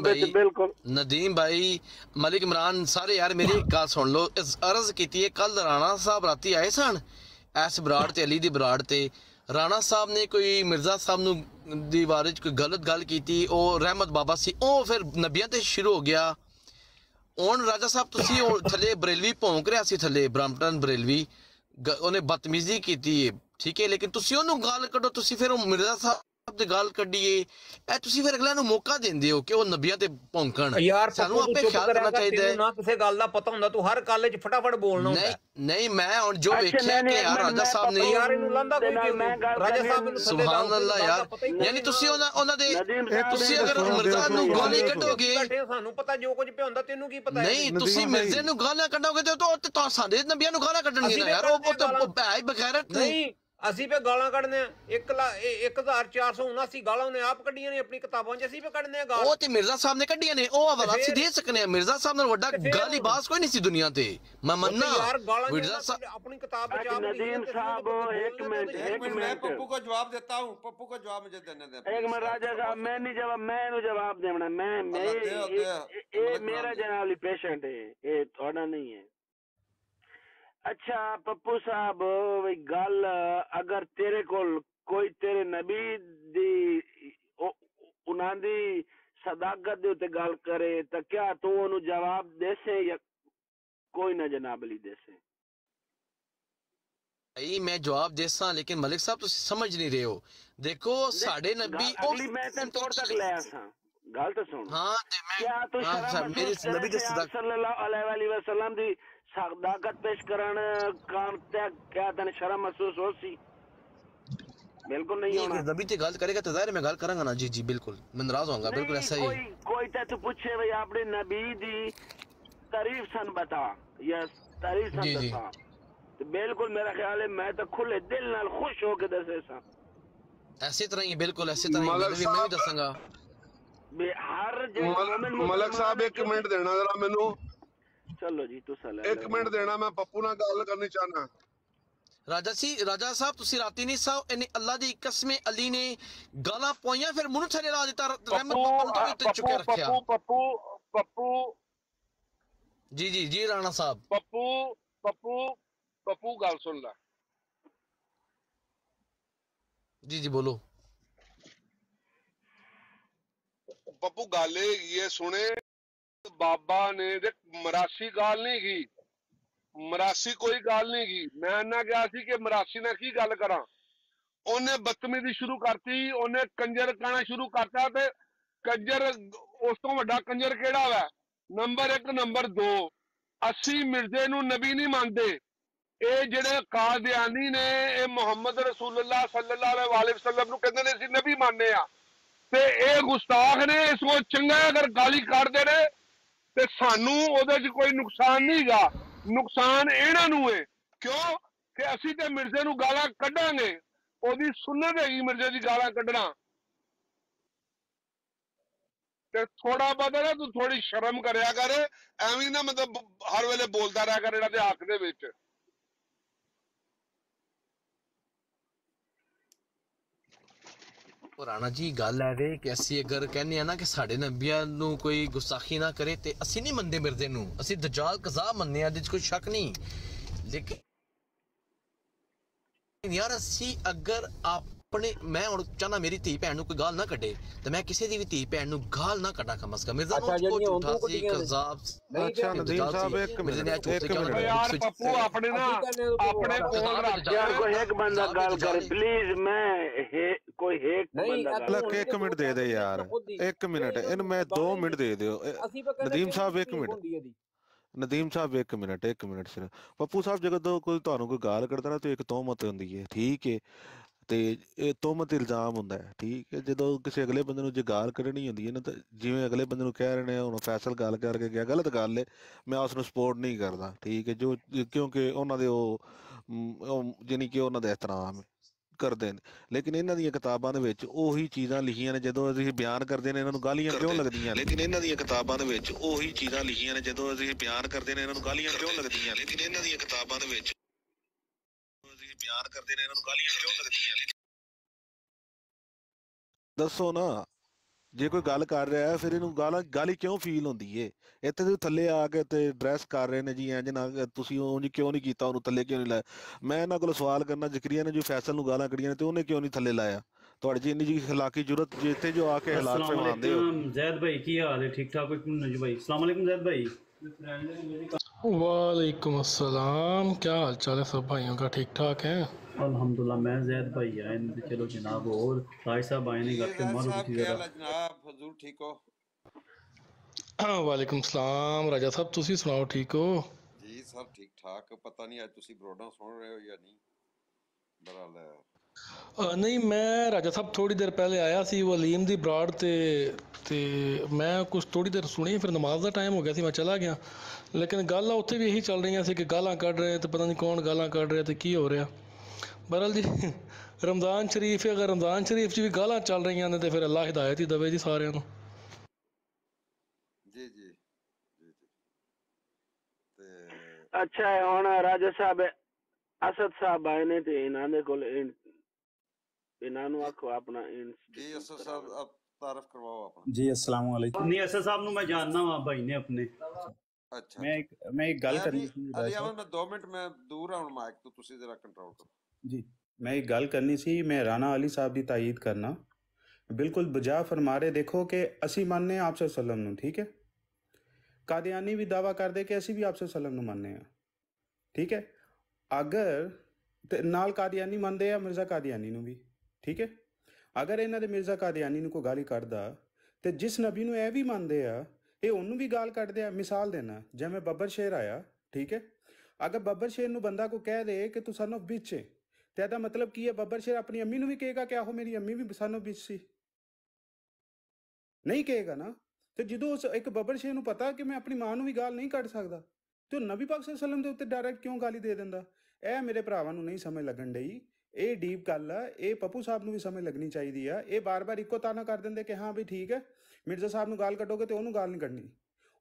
बिल्कुल नदीम भाई, मलिक इमरान सारे यार मेरी गल सुन लो। अर्ज की कल राणा साहब राती आए सन एस बराड़ ते अली दी बराड़ ते। राणा साहब ने कोई मिर्जा साहब नु दी बारे कोई गलत गल की, ओ रहमत बाबा सी, ओ फिर नबियां ते शुरू हो गया। हुण राजा साहब तुसी थले बरेलवी भौंक रहा सी, थले ब्राह्मटन बरेलवी ओने बदतमीजी की, ठीक है, लेकिन तुसी ओनू गाल कड्डो, तुसी फिर मिर्जा साहब ਦੀ ਗੱਲ ਕੱਢੀਏ, ਇਹ ਤੁਸੀਂ ਫਿਰ ਅਗਲਿਆਂ ਨੂੰ ਮੌਕਾ ਦਿੰਦੇ ਹੋ ਕਿ ਉਹ ਨਬੀਆਂ ਤੇ ਭੌਂਕਣ। ਯਾਰ ਸਾਨੂੰ ਆਪੇ ਖਿਆਲ ਕਰਨਾ ਚਾਹੀਦਾ ਹੈ। ਨਾ ਕਿਸੇ ਗੱਲ ਦਾ ਪਤਾ ਹੁੰਦਾ, ਤੂੰ ਹਰ ਗੱਲ 'ਚ ਫਟਾਫਟ ਬੋਲਣਾ ਹੁੰਦਾ। ਨਹੀਂ ਮੈਂ ਹੁਣ ਜੋ ਵੇਖਿਆ ਕਿ ਯਾਰ ਰਾਜਾ ਸਾਹਿਬ ਨੇ ਯਾਰ ਇਹਨੂੰ ਲੰਦਾ ਕੋਈ ਰਾਜਾ ਸਾਹਿਬ ਨੂੰ ਸੁਭਾਨ ਅੱਲਾਹ ਯਾਰ, ਯਾਨੀ ਤੁਸੀਂ ਉਹਨਾਂ ਦੇ ਤੁਸੀਂ ਅਗਰ ਮਿਰਜ਼ਾ ਨੂੰ ਗਾਲੀ ਕੱਢੋਗੇ, ਸਾਨੂੰ ਪਤਾ ਜੋ ਕੁਝ ਪਿਆ ਹੁੰਦਾ, ਤੈਨੂੰ ਕੀ ਪਤਾ? ਨਹੀਂ ਤੁਸੀਂ ਮਿਰਜ਼ੇ ਨੂੰ ਗਾਲਾਂ ਕੱਢੋਗੇ ਤੇ ਤਾਂ ਸਾਡੇ ਨਬੀਆਂ ਨੂੰ ਗਾਲਾਂ ਕੱਢਣਗੇ ਨਾ ਯਾਰ, ਉਹ ਤਾਂ ਭੈ ਬਗੈਰਤ ਨਹੀਂ। ਅਸੀਂ ਪੇ ਗਾਲਾਂ ਕੱਢਦੇ ਆ 1479 ਗਾਲਾਂ ਉਹਨੇ ਆਪ ਕੱਢੀਆਂ ਨੇ ਆਪਣੀ ਕਿਤਾਬਾਂ 'ਚ, ਅਸੀਂ ਪੇ ਕੱਢਦੇ ਆ ਗਾਲਾਂ। ਉਹ ਤੇ ਮਿਰਜ਼ਾ ਸਾਹਿਬ ਨੇ ਕੱਢੀਆਂ ਨੇ, ਉਹ ਹਵਾਲਾ ਅਸੀਂ ਦੇ ਸਕਨੇ ਆ। ਮਿਰਜ਼ਾ ਸਾਹਿਬ ਨਾਲ ਵੱਡਾ ਗਾਲੀ ਬਾਜ਼ ਕੋਈ ਨਹੀਂ ਸੀ ਦੁਨੀਆ ਤੇ, ਮੈਂ ਮੰਨਣਾ। ਯਾਰ ਗਾਲਾਂ ਮਿਰਜ਼ਾ ਸਾਹਿਬ ਆਪਣੀ ਕਿਤਾਬ 'ਚ ਆਪ। नदीम साहब एक मिनट मैं पप्पू को जवाब देता हूँ, पप्पू को जवाब मुझे देने दे। एक मिनट राजा साहब, मैं नहीं जवाब, मैं जवाब देना, मैं मेरा जनाब पेशेंट है, ये थोड़ा नहीं है। अच्छा पप्पू साहब, गल अगर तेरे कोल कोई तेरे नबी दी उन्हां दी सदाकत दे उत्ते गल करे तो क्या तू ओनू जवाब देसे या कोई ना जनाब अली देसे? भाई मैं जवाब देसा, लेकिन मलिक साहब तुसी समझ नहीं रहे हो। देखो साडे नबी अगली मैं तेन तोड़ तक ले आसा, गल तो सुन। हां क्या तू मेरे नबी दे सदाकत सल्लल्लाहु अलैहि वसल्लम दी सदाकत पेश करन काम ते क्या तने शर्म महसूस हो सी? बिल्कुल नहीं होना। नबी ते गल करेगा तो जाहिर मैं गल करांगा ना। जी जी बिल्कुल, मैं नाराज होऊंगा, बिल्कुल ऐसा ही। कोई ते तू पूछे भाई अपने नबी दी तारीफ सन बता या तारीफ सन बता, तो बिल्कुल मेरा ख्याल है मैं तो खुले दिल नाल खुश हो के दसे सा। ऐसी तरह ही बिल्कुल ऐसी तरह ही मैं भी दसांगा। हर मलक साहब एक मिनट देना जरा मेनू। चलो जी तू सलाह एक मिनट देना, मैं पप्पू नाल गल करनी चाहना। राजा साहब तुसी राती नहीं साहब इन्हें अल्लाह दी कसमें अली ने गाला पवाइयां, फिर मुंह थले ला दिता, रहमत बाबा तो चुके रखया। पप्पू जी जी जी राणा साहब। पप्पू गल सुन ला। जी जी बोलो। पप्पू गल ये सुने, बाबा ने देख मरासी गाल नहीं की, मरासी कोई गाल नहीं की। मैं ना गया सी कि मरासी ना की गल करा, ओने बदतमीजी शुरू करती, ओने कंजर कहना शुरू करता। ते कंजर उस तो वड्डा कंजर केड़ा है? नंबर 1 नंबर 2 अस्सी मिर्जे नू नबी नहीं मानते। ये जेड़े कादियानी ने ये मुहम्मद रसूलुल्लाह सल्लल्लाहु अलैहि वसल्लम नू कहंदे ने असीं नबी मानने आ, ते ये गुस्ताख ने। इसको चंगा अगर गाली काटदे ने ते सानू ओदे च कोई नुकसान नहीं गा, नुकसान इहनां नू है। क्यों कि असीं ते मिर्जे नू गालां कड्डांगे, ओदी सुन्नत हैगी मिर्जे दी गालां कड्डना। ते थोड़ा बहुत ना तू थोड़ी शर्म करया कर, एवें ना मतलब हर वेले बोलदा रहा कर इहनां दे हक दे विच। राणा जी गल है कि असी अगर कहने ना कि साडे नबियां नू कोई गुस्ताखी ना करे ते असी नहीं मनदे मिर्जे नू, असी दज्जाल कज़ाब मनने आ, जिस कोई शक नहीं। लेकिन यार असी अगर अपने मैं हुण चाहना मेरी धी भैन नू कोई गाल ना कड्डे, ते मैं किसी दी भी धी भैन नू गाल ना कड्डा कम अज कम। मिर्जा नू कोई झूठा सी कज़ाब। अच्छा नदीम साहब एक मिनट यार पप्पू अपने ना अपने फोन रख यार कोई एक बंदा गाल करे प्लीज। मैं कोई एक बंदा एक मिनट दे दे यार, एक मिनट इन मैं 2 मिनट दे दियो। नदीम साहब एक मिनट, नदीम साहब एक मिनट सिर्फ। पप्पू साहब जदों कोई तुहानू कोई गाल करदा ना तो एक तोहमत हुंदी है, ठीक है, ਤੇ ਇਹ ਤੋਹਮਤ ਇਲਜ਼ਾਮ ਹੁੰਦਾ ਹੈ, ਠੀਕ ਹੈ। ਜਦੋਂ ਕਿਸੇ ਅਗਲੇ ਬੰਦੇ ਨੂੰ ਜੇ ਗਾਲ ਕੱਢਣੀ ਹੁੰਦੀ ਹੈ ਨਾ, ਤਾਂ ਜਿਵੇਂ ਅਗਲੇ ਬੰਦੇ ਨੂੰ ਕਹਿ ਰਹੇ ਨੇ ਹੁਣ ਫੈਸਲ ਗਾਲ ਕਰਕੇ ਗਿਆ, ਗਲਤ ਗੱਲ ਹੈ, ਮੈਂ ਉਸ ਨੂੰ ਸਪੋਰਟ ਨਹੀਂ ਕਰਦਾ, ਠੀਕ ਹੈ। ਜੋ ਕਿਉਂਕਿ ਉਹਨਾਂ ਦੇ ਉਹ ਜਾਣੀ ਕਿ ਉਹਨਾਂ ਦਾ ਇਹਤਰਾਮ ਹੈ, ਕਰਦੇ ਨੇ, ਲੇਕਿਨ ਇਹਨਾਂ ਦੀਆਂ ਕਿਤਾਬਾਂ ਦੇ ਵਿੱਚ ਉਹੀ ਚੀਜ਼ਾਂ ਲਿਖੀਆਂ ਨੇ। ਜਦੋਂ ਅਸੀਂ ਬਿਆਨ ਕਰਦੇ ਨੇ ਇਹਨਾਂ ਨੂੰ ਗਾਲੀਆਂ ਕਿਉਂ ਲੱਗਦੀਆਂ, ਲੇਕਿਨ ਇਹਨਾਂ ਦੀਆਂ ਕਿਤਾਬਾਂ ਦੇ ਵਿੱਚ ਉਹੀ ਚੀਜ਼ਾਂ ਲਿਖੀਆਂ ਨੇ। ਜਦੋਂ ਅਸੀਂ ਬਿਆਨ ਕਰਦੇ ਨੇ ਇਹਨਾਂ ਨੂੰ ਗਾਲੀਆਂ ਕਿਉਂ ਲੱਗਦੀਆਂ, ਲੇਕਿਨ ਇਹਨਾਂ ਦੀਆਂ ਕਿਤਾਬਾਂ ਦੇ ਵਿੱਚ ਅਸੀਂ ਬਿਆਨ ਕਰਦੇ ਨੇ ਇਹਨਾਂ ਨੂੰ ਗਾਲੀਆਂ ਕਿਉਂ ਲੱਗਦੀਆਂ। ਦੱਸੋ ਨਾ, ਜੇ ਕੋਈ ਗੱਲ ਕਰ ਰਿਹਾ ਹੈ ਫਿਰ ਇਹਨੂੰ ਗਾਲੀ ਕਿਉਂ ਫੀਲ ਹੁੰਦੀ ਏ? ਇੱਥੇ ਤੁਸੀਂ ਥੱਲੇ ਆ ਕੇ ਤੇ ਡਰੈਸ ਕਰ ਰਹੇ ਨੇ ਜੀ ਇੰਜ ਨਾ, ਤੁਸੀਂ ਉਂਝ ਕਿਉਂ ਨਹੀਂ ਕੀਤਾ, ਉਹਨੂੰ ਥੱਲੇ ਕਿਉਂ ਨਹੀਂ ਲਾਇਆ? ਮੈਂ ਇਹਨਾਂ ਕੋਲ ਸਵਾਲ ਕਰਨਾ, ਜ਼ਕਰੀਆ ਨੇ ਜੋ ਫੈਸਲ ਨੂੰ ਗਾਲਾਂ ਕੱਢੀਆਂ ਨੇ ਤੇ ਉਹਨੇ ਕਿਉਂ ਨਹੀਂ ਥੱਲੇ ਲਾਇਆ? ਤੁਹਾਡੀ ਜੀ ਇੰਨੀ ਜੀ ਇਖਲਾਕੀ ਜ਼ਰੂਰਤ ਜਿੱਥੇ ਜੋ ਆ ਕੇ ਹਾਲਾਤ ਫਰਮਾਉਂਦੇ ਹੋ। ਜ਼ੈਦ ਭਾਈ ਕੀ ਹਾਲ ਹੈ? ਠੀਕ ਠਾਕ हो नजू भाई? अस्सलाम वालेकुम ਜ਼ੈਦ भाई। वालेकुम अस्सलाम, क्या हाल चाल है सब भाइयों का? ठीक ठाक है अल्हम्दुलिल्लाह। मैं जैद भाई आए ने, चलो जनाब। और राज साहब आए ने, घर पे मारो किसी जरा जनाब। हुजूर ठीक हो? वालेकुम सलाम राजा साहब, तुसी सुनाओ ठीक हो? जी सब ठीक ठाक। पता नहीं आज तुसी ब्रोडा सुन रहे हो या नहीं? बराल नहीं, मैं राजा साहब थोड़ी देर पहले आया सी वो अलीम दी ब्राड ते मैं कुछ थोड़ी देर सुनी, फिर नमाज का टाइम हो गया सी, मैं चला गया। लेकिन गल्लां उत्थे भी यही चल रही सी कि गालां कढ़ रहे तो पता नहीं कौन गालां कढ़ रहे तो की हो रहा। बहरहाल जी रमज़ान शरीफ है, अगर रमज़ान शरीफ च भी गालां चल रही ने तो फिर अल्लाह हिदायत ही दवे जी सारिਆਂ ਨੂੰ। जी जी जी जी। अच्छा है हुण राजा साहब असद साहब आए ने ते इन्हां दे कोल इन्हां नूं आखो अपना जी असद साहब आप तारफ करवाओ अपना। जी अस्सलाम वालेकुम। नहीं, असद साहब ਨੂੰ मैं जानना वा भाई ने अपने। अच्छा, मैं एक गल करनी सी अली अहमद, मैं 2 मिनट मैं दूर हूं माइक तो तुसी जरा कंट्रोल करो जी। मैं एक गल करनी सी, मैं राना अली साहब की तायीद करना बिल्कुल बजा फरमा रहे। देखो कि असी मानने आप सल्लम नूं, ठीक है। कादियानी भी दावा कर दे कि असी भी आप सल्लम नूं मानने हैं, ठीक है। अगर ते नाल कादियानी मानते हैं मिर्जा कादियानी नूं भी, ठीक है। अगर इन्हां दे मिर्जा कादियानी नूं कोई गाली कढ़दा ते जिस नबी नूं भी मानते हैं ये उन्होंने भी गाल कट दिया। मिसाल देना, जिवें बब्बर शेर आया, ठीक है। अगर बब्बर शेर नूं बंदा को कह दे कि तू सन ऑफ बिच है तो ਇਹਦਾ मतलब की है बब्बर शेर अपनी अम्मी नूं भी कहेगा कि आहो मेरी अम्मी भी सन ऑफ बिच सी? नहीं कहेगा ना। तो जो उस एक बब्बर शेर नूं पता कि मैं अपनी मां नूं भी गाल नहीं कढ़ सकदा तो नबी पाक सल्लल्लाहु अलैहि वसल्लम दे उत्ते डायरैक्ट क्यों गाली दे दिंदा? ਇਹ मेरे भरावां नूं नहीं समझ लगन डई। ਇਹ ਡੀਪ ਗੱਲ ਆ, ਇਹ ਪੱਪੂ ਸਾਹਿਬ ਨੂੰ ਵੀ ਸਮਝ ਲੱਗਣੀ ਚਾਹੀਦੀ ਆ। ਇਹ ਬਾਰ-ਬਾਰ ਇੱਕੋ ਤਾਨਾ ਕਰ ਦਿੰਦੇ ਕਿ ਹਾਂ ਵੀ ਠੀਕ ਹੈ ਮਿਰਜ਼ਾ ਸਾਹਿਬ ਨੂੰ ਗਾਲ ਕੱਢੋਗੇ ਤੇ ਉਹਨੂੰ ਗਾਲ ਨਹੀਂ ਕੱਢਣੀ।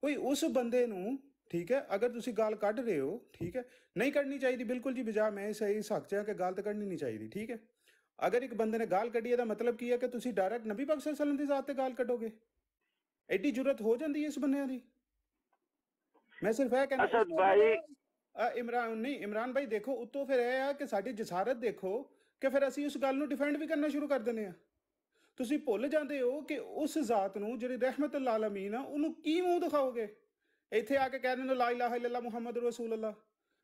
ਕੋਈ ਉਸ ਬੰਦੇ ਨੂੰ, ਠੀਕ ਹੈ, ਅਗਰ ਤੁਸੀਂ ਗਾਲ ਕੱਢ ਰਹੇ ਹੋ, ਠੀਕ ਹੈ, ਨਹੀਂ ਕੱਢਣੀ ਚਾਹੀਦੀ ਬਿਲਕੁਲ ਜੀ ਬਜਾ। ਮੈਂ ਸਹੀ ਸੱਚ ਹੈ ਕਿ ਗਾਲ ਤਾਂ ਕੱਢਣੀ ਨਹੀਂ ਚਾਹੀਦੀ, ਠੀਕ ਹੈ। ਅਗਰ ਇੱਕ ਬੰਦੇ ਨੇ ਗਾਲ ਕੱਢੀ ਇਹਦਾ ਮਤਲਬ ਕੀ ਹੈ ਕਿ ਤੁਸੀਂ ਡਾਇਰੈਕਟ ਨਬੀ ਪਾਕ ਸੱਲੱਲਾਹੁ ਅਲੈहि ਵਸੱਲਮ ਦੀ ਜ਼ਾਤ ਤੇ ਗਾਲ ਕੱਢੋਗੇ? ਐਡੀ ਜੁਰਤ ਹੋ ਜਾਂਦੀ ਹੈ ਇਸ ਬੰਦਿਆਂ ਦੀ। ਮੈਂ ਸਿਰਫ ਇਹ ਕਹਿੰਦਾ ਅਸਦ ਭਾਈ ਇਮਰਾਨ ਨਹੀਂ, ਇਮਰਾਨ ਭਾਈ ਦੇਖੋ ਉੱਤੋਂ ਫਿਰ ਇਹ ਆ ਕਿ ਸਾਡੀ ਜਸਾਰਤ ਦੇਖੋ ਕਿ ਫਿਰ ਅਸੀਂ ਉਸ ਗੱਲ ਨੂੰ ਡਿਫੈਂਡ ਵੀ ਕਰਨਾ ਸ਼ੁਰੂ ਕਰ ਦਿੰਦੇ ਆ। ਤੁਸੀਂ ਭੁੱਲ ਜਾਂਦੇ ਹੋ ਕਿ ਉਸ ਜ਼ਾਤ ਨੂੰ ਜਿਹੜੀ ਰਹਿਮਤੁਲ ਆਲਮੀਨ ਆ ਉਹਨੂੰ ਕੀ ਮੂੰਹ ਦਿਖਾਓਗੇ? ਇੱਥੇ ਆ ਕੇ ਕਹਿ ਦਿੰਦੇ ਲਾ ਇਲਾਹਾ ਇਲੱਲਾ ਮੁਹੰਮਦ ਰਸੂਲ ਅੱਲਾ।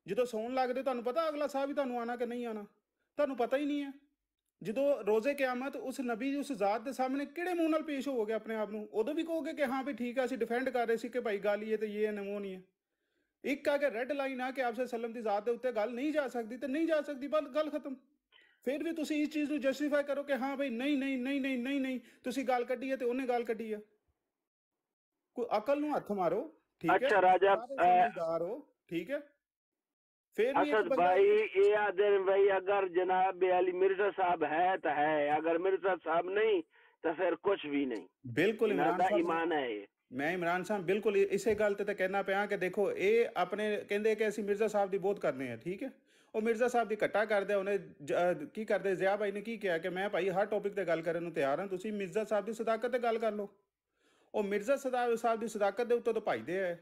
ਜਦੋਂ ਸੌਣ ਲੱਗਦੇ ਤੁਹਾਨੂੰ ਪਤਾ ਅਗਲਾ ਸਾਹ ਵੀ ਤੁਹਾਨੂੰ ਆਣਾ ਕਿ ਨਹੀਂ ਆਣਾ? ਤੁਹਾਨੂੰ ਪਤਾ ਹੀ ਨਹੀਂ ਹੈ। ਜਦੋਂ ਰੋਜ਼ੇ ਕਿਆਮਤ ਉਸ ਨਬੀ ਉਸ ਜ਼ਾਤ ਦੇ ਸਾਹਮਣੇ ਕਿਹੜੇ ਮੂੰਹ ਨਾਲ ਪੇਸ਼ ਹੋਵੋਗੇ ਆਪਣੇ ਆਪ ਨੂੰ? ਉਦੋਂ ਵੀ ਕਹੋਗੇ ਕਿ ਹਾਂ ਵੀ ਠੀਕ ਆ ਅਸੀਂ ਡਿਫੈਂਡ ਕਰ ਰਹੇ ਸੀ ਕਿ ਭਾਈ ਗਾਲੀ ਹੈ ਤੇ ਇਹ ਹੈ ਉਹ ਨਹੀਂ ਹੈ। ਇੱਕ ਆ ਕੇ ਰੈੱਡ ਲਾਈਨ ਆ ਕਿ ਆਪ ਸੱਲਮ ਦੀ ਜ਼ਾਤ ਦੇ ਉੱਤੇ ਗੱਲ ਨਹੀਂ ਜਾ ਸਕਦੀ ਤੇ ਨਹੀਂ ਜਾ ਸਕਦੀ, ਬਸ ਗੱਲ ਖਤਮ। ਫਿਰ ਵੀ ਤੁਸੀਂ ਇਸ ਚੀਜ਼ ਨੂੰ ਜਸਟੀਫਾਈ ਕਰੋ ਕਿ ਹਾਂ ਭਾਈ ਨਹੀਂ ਨਹੀਂ ਨਹੀਂ ਨਹੀਂ ਨਹੀਂ ਨਹੀਂ ਤੁਸੀਂ ਗੱਲ ਕੱਢੀ ਹੈ ਤੇ ਉਹਨੇ ਗੱਲ ਕੱਢੀ ਹੈ। ਕੋਈ ਅਕਲ ਨੂੰ ਹੱਥ ਮਾਰੋ, ਠੀਕ ਹੈ। अच्छा राजा समझदार हो, ठीक है। फिर भी असद भाई ये आदर भाई अगर जनाब अली मिर्जा साहब है तो है, अगर मिर्जा साहब नहीं तो फिर कुछ भी नहीं। बिल्कुल इमरान साहब ईमान है ये। मैं इमरान साहब बिल्कुल इसे गल ते कहना पाया कि देखो ये अपने कहते कि ਅਸੀਂ मिर्जा साहब ਦੀ ਬਹੁਤ करने हैं, ठीक है। ਉਹ ਮਿਰਜ਼ਾ ਸਾਹਿਬ ਦੀ ਘਟਾ ਕਰਦੇ ਉਹਨੇ ਕੀ ਕਰਦੇ ਜ਼ਿਆ ਭਾਈ ਨੇ ਕੀ ਕਿਹਾ ਕਿ ਮੈਂ ਭਾਈ ਹਰ ਟੌਪਿਕ ਤੇ ਗੱਲ ਕਰਨ ਨੂੰ ਤਿਆਰ ਹਾਂ, ਤੁਸੀਂ ਮਿਰਜ਼ਾ ਸਾਹਿਬ ਦੀ ਸਦਾਕਤ ਤੇ ਗੱਲ ਕਰ ਲਓ। ਉਹ ਮਿਰਜ਼ਾ ਸਾਹਿਬ ਦੀ ਸਦਾਕਤ ਦੇ ਉੱਤੇ ਤਾਂ ਭਜਦੇ ਹੈ।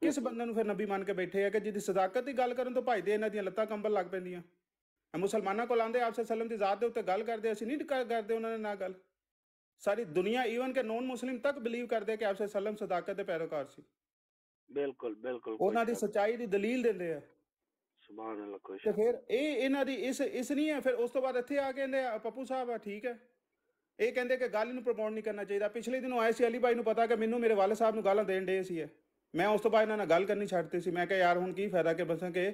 ਕਿਸ ਬੰਦੇ ਨੂੰ ਫਿਰ ਨਬੀ ਮੰਨ ਕੇ ਬੈਠੇ ਆ ਕਿ ਜਿਹਦੀ ਸਦਾਕਤ ਦੀ ਗੱਲ ਕਰਨ ਤੋਂ ਭਜਦੇ, ਇਹਨਾਂ ਦੀਆਂ ਲੱਤਾਂ ਕੰਬਲ ਲੱਗ ਪੈਂਦੀਆਂ। ਮੁਸਲਮਾਨਾਂ ਕੋਲ ਆਉਂਦੇ ਆਪ ਸੱਲਮ ਦੀ ਜ਼ਾਤ ਦੇ ਉੱਤੇ ਗੱਲ ਕਰਦੇ, ਅਸੀਂ ਨਹੀਂ ਕਰਦੇ ਉਹਨਾਂ ਨੇ ਨਾ ਗੱਲ। ਸਾਰੀ ਦੁਨੀਆ ਈਵਨ ਕਿ ਨੌਨ ਮੁਸਲਿਮ ਤੱਕ ਬਿਲੀਵ ਕਰਦੇ ਕਿ ਆਪ ਸੱਲਮ ਸਦਾਕਤ ਦੇ ਪੈਰੋਕਾਰ ਸੀ। ਬਿਲਕੁਲ ਬਿਲਕੁਲ ਉਹਨਾਂ ਦੀ ਸੱਚਾਈ ਦੀ ਦਲੀਲ ਦਿੰਦੇ ਆ। ਸੁਭਾਨ ਅੱਲਾਹ। ਕੋਈ ਤੇ ਫਿਰ ਇਹ ਇਹਨਾਂ ਦੀ ਇਸ ਨਹੀਂ ਹੈ। ਫਿਰ ਉਸ ਤੋਂ ਬਾਅਦ ਇੱਥੇ ਆ ਕੇ ਕਹਿੰਦੇ ਪੱਪੂ ਸਾਹਿਬ ਆ, ਠੀਕ ਹੈ, ਇਹ ਕਹਿੰਦੇ ਕਿ ਗੱਲ ਨੂੰ ਪ੍ਰਮੋਟ ਨਹੀਂ ਕਰਨਾ ਚਾਹੀਦਾ। ਪਿਛਲੇ ਦਿਨੋਂ ਆਏ ਸੀ ਅਲੀ ਭਾਈ ਨੂੰ ਪਤਾ ਕਿ ਮੈਨੂੰ ਮੇਰੇ ਵਾਲੇ ਸਾਹਿਬ ਨੂੰ ਗਾਲਾਂ ਦੇਣ ਡੇ ਸੀ। ਮੈਂ ਉਸ ਤੋਂ ਬਾਅਦ ਇਹਨਾਂ ਨਾਲ ਗੱਲ ਕਰਨੀ ਛੱਡਤੀ ਸੀ। ਮੈਂ ਕਿਹਾ ਯਾਰ ਹੁਣ ਕੀ ਫਾਇਦਾ ਕਿ ਬਸਾਂ ਕਿ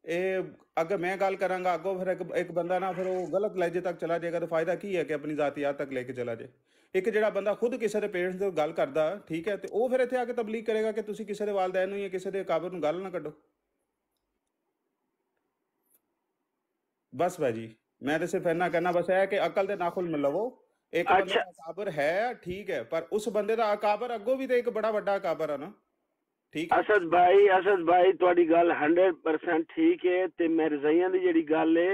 ਇਹ ਅਗਰ ਮੈਂ ਗੱਲ ਕਰਾਂਗਾ ਅੱਗੋਂ ਫਿਰ ਇੱਕ ਬੰਦਾ ਨਾ ਫਿਰ ਉਹ ਗਲਤ ਲਹਿਜੇ ਤੱਕ ਚਲਾ ਜਾਏਗਾ ਤਾਂ ਫਾਇਦਾ ਕੀ ਹੈ ਕਿ ਆਪਣੀ ਜ਼ਾਤੀਆਤ ਤੱਕ ਲੈ ਕੇ ਚਲਾ ਜਾਏ। ਇੱਕ ਜਿਹੜਾ ਬੰਦਾ ਖੁਦ ਕਿਸੇ ਦੇ ਪੇਰੈਂਟਸ ਦੇ ਗੱਲ ਕਰਦਾ, ਠੀਕ ਹੈ, ਤੇ ਉਹ ਫਿਰ ਇੱਥੇ ਆ ਕੇ ਤਬਲੀਗ ਕਰੇਗਾ ਕਿ ਤੁਸੀਂ ਕਿਸੇ ਦੇ ਵਾਲਦੈਨ ਨੂੰ ਜਾਂ ਕਿਸੇ ਦੇ ਕਾਬਰ ਨੂੰ ਗੱਲ ਨਾ ਕੱਢੋ। ਬਸ ਭਾਜੀ मैं तो सिर्फ इन्ना कहना बस है कि अकल दे नाखुल में लवो। एक बंदा अकाबर है ठीक है, पर उस बंदे दा अकाबर अगो भी तो एक बड़ा बड़ा अकाबर है ना। ठीक है असद भाई ਤੁਹਾਡੀ ਗੱਲ 100% ठीक है। ते मिर्जाइयां दी जेड़ी गल है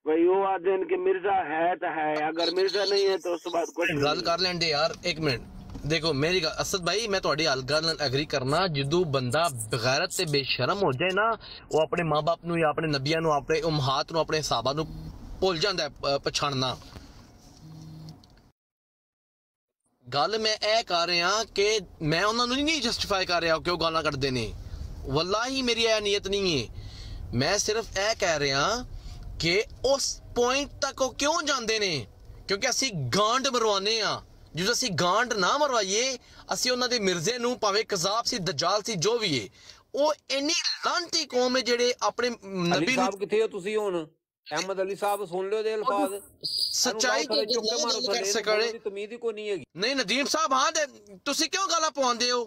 भाई वो आदे कि मिर्जा है तो है, अगर मिर्जा नहीं है तो उस बात कुछ गल कर लेंदे यार। एक मिनट देखो मेरी गल असद भाई, मैं ਤੁਹਾਡੀ गल एग्री करना। ਜਦੋਂ ਬੰਦਾ ਬਗੈਰਤ ਤੇ ਬੇਸ਼ਰਮ ਹੋ ਜਾਏ ਨਾ, ਉਹ ਆਪਣੇ ਮਾਂ-ਬਾਪ ਨੂੰ ਜਾਂ ਆਪਣੇ ਨਬੀਆਂ ਨੂੰ, ਆਪਣੇ ਉਮਹਾਤ ਨੂੰ, ਆਪਣੇ ਸਾਹਬਾ ਨੂੰ ਭੁੱਲ ਜਾਂਦਾ ਹੈ ਪਛਾਣਨਾ। ਗੱਲ ਮੈਂ ਇਹ ਕਰ ਰਿਹਾ ਕਿ ਮੈਂ ਉਹਨਾਂ ਨੂੰ ਨਹੀਂ ਜਸਟੀਫਾਈ ਕਰ ਰਿਹਾ ਕਿ ਉਹ ਗਾਲਾਂ ਕੱਢਦੇ ਨੇ, ਵਲਾਹੀ ਮੇਰੀ ਇਹ ਨੀਅਤ ਨਹੀਂ ਹੈ। ਮੈਂ ਸਿਰਫ ਇਹ ਕਹਿ ਰਿਹਾ ਕਿ ਉਸ ਪੁਆਇੰਟ ਤੱਕ ਉਹ ਕਿਉਂ ਜਾਂਦੇ ਨੇ, ਕਿਉਂਕਿ ਅਸੀਂ ਗਾਂਡ ਮਰਵਾਉਂਦੇ ਆ। ਜਦੋਂ ਅਸੀਂ ਗਾਂਡ ਨਾ ਮਰਵਾਈਏ, ਅਸੀਂ ਉਹਨਾਂ ਦੇ ਮਿਰਜ਼ੇ ਨੂੰ, ਭਾਵੇਂ ਕਜ਼ਾਬ ਸੀ, ਦਜਾਲ ਸੀ, ਜੋ ਵੀ ਹੈ, ਉਹ ਇੰਨੀ ਲਾਂਤੀ ਕੌਮ ਹੈ ਜਿਹੜੇ ਆਪਣੇ ਨਬੀ ਨੂੰ। ਕਿੱਥੇ ਹੋ ਤੁਸੀਂ ਹੁਣ? अहमद अली साहब सुन लो दे अल्फाज, सच्चाई तो कर सकड़े तमीज ही कोई नहीं है। नहीं नदीम साहब, हाँ तुसी क्यों गाला पवांदे हो?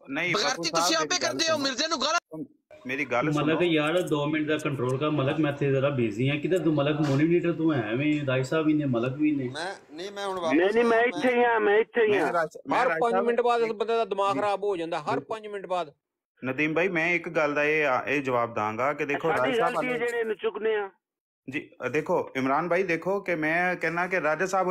नहीं बगैरती तुसी आपे करदे हो, मिर्जे नु गाला। मेरी गल सुनो मलक यार 2 मिनट का कंट्रोल कर मलक, मैं थे जरा बिजी हां। किधर तू मलक मोनिटर तू है में राय साहब ही ने मलक भी ने। मैं हुन वापस नहीं मैं इत्थे ही हां। हर 5 मिनट बाद इस बंदे दा दिमाग खराब हो जांदा, हर 5 मिनट बाद। नदीम भाई मैं एक गल दा ये जवाब दांगा कि देखो राय साहब जेड़े चुकने आ जी, देखो इमरान भाई, देखो कि मैं कहना कि राजा साहब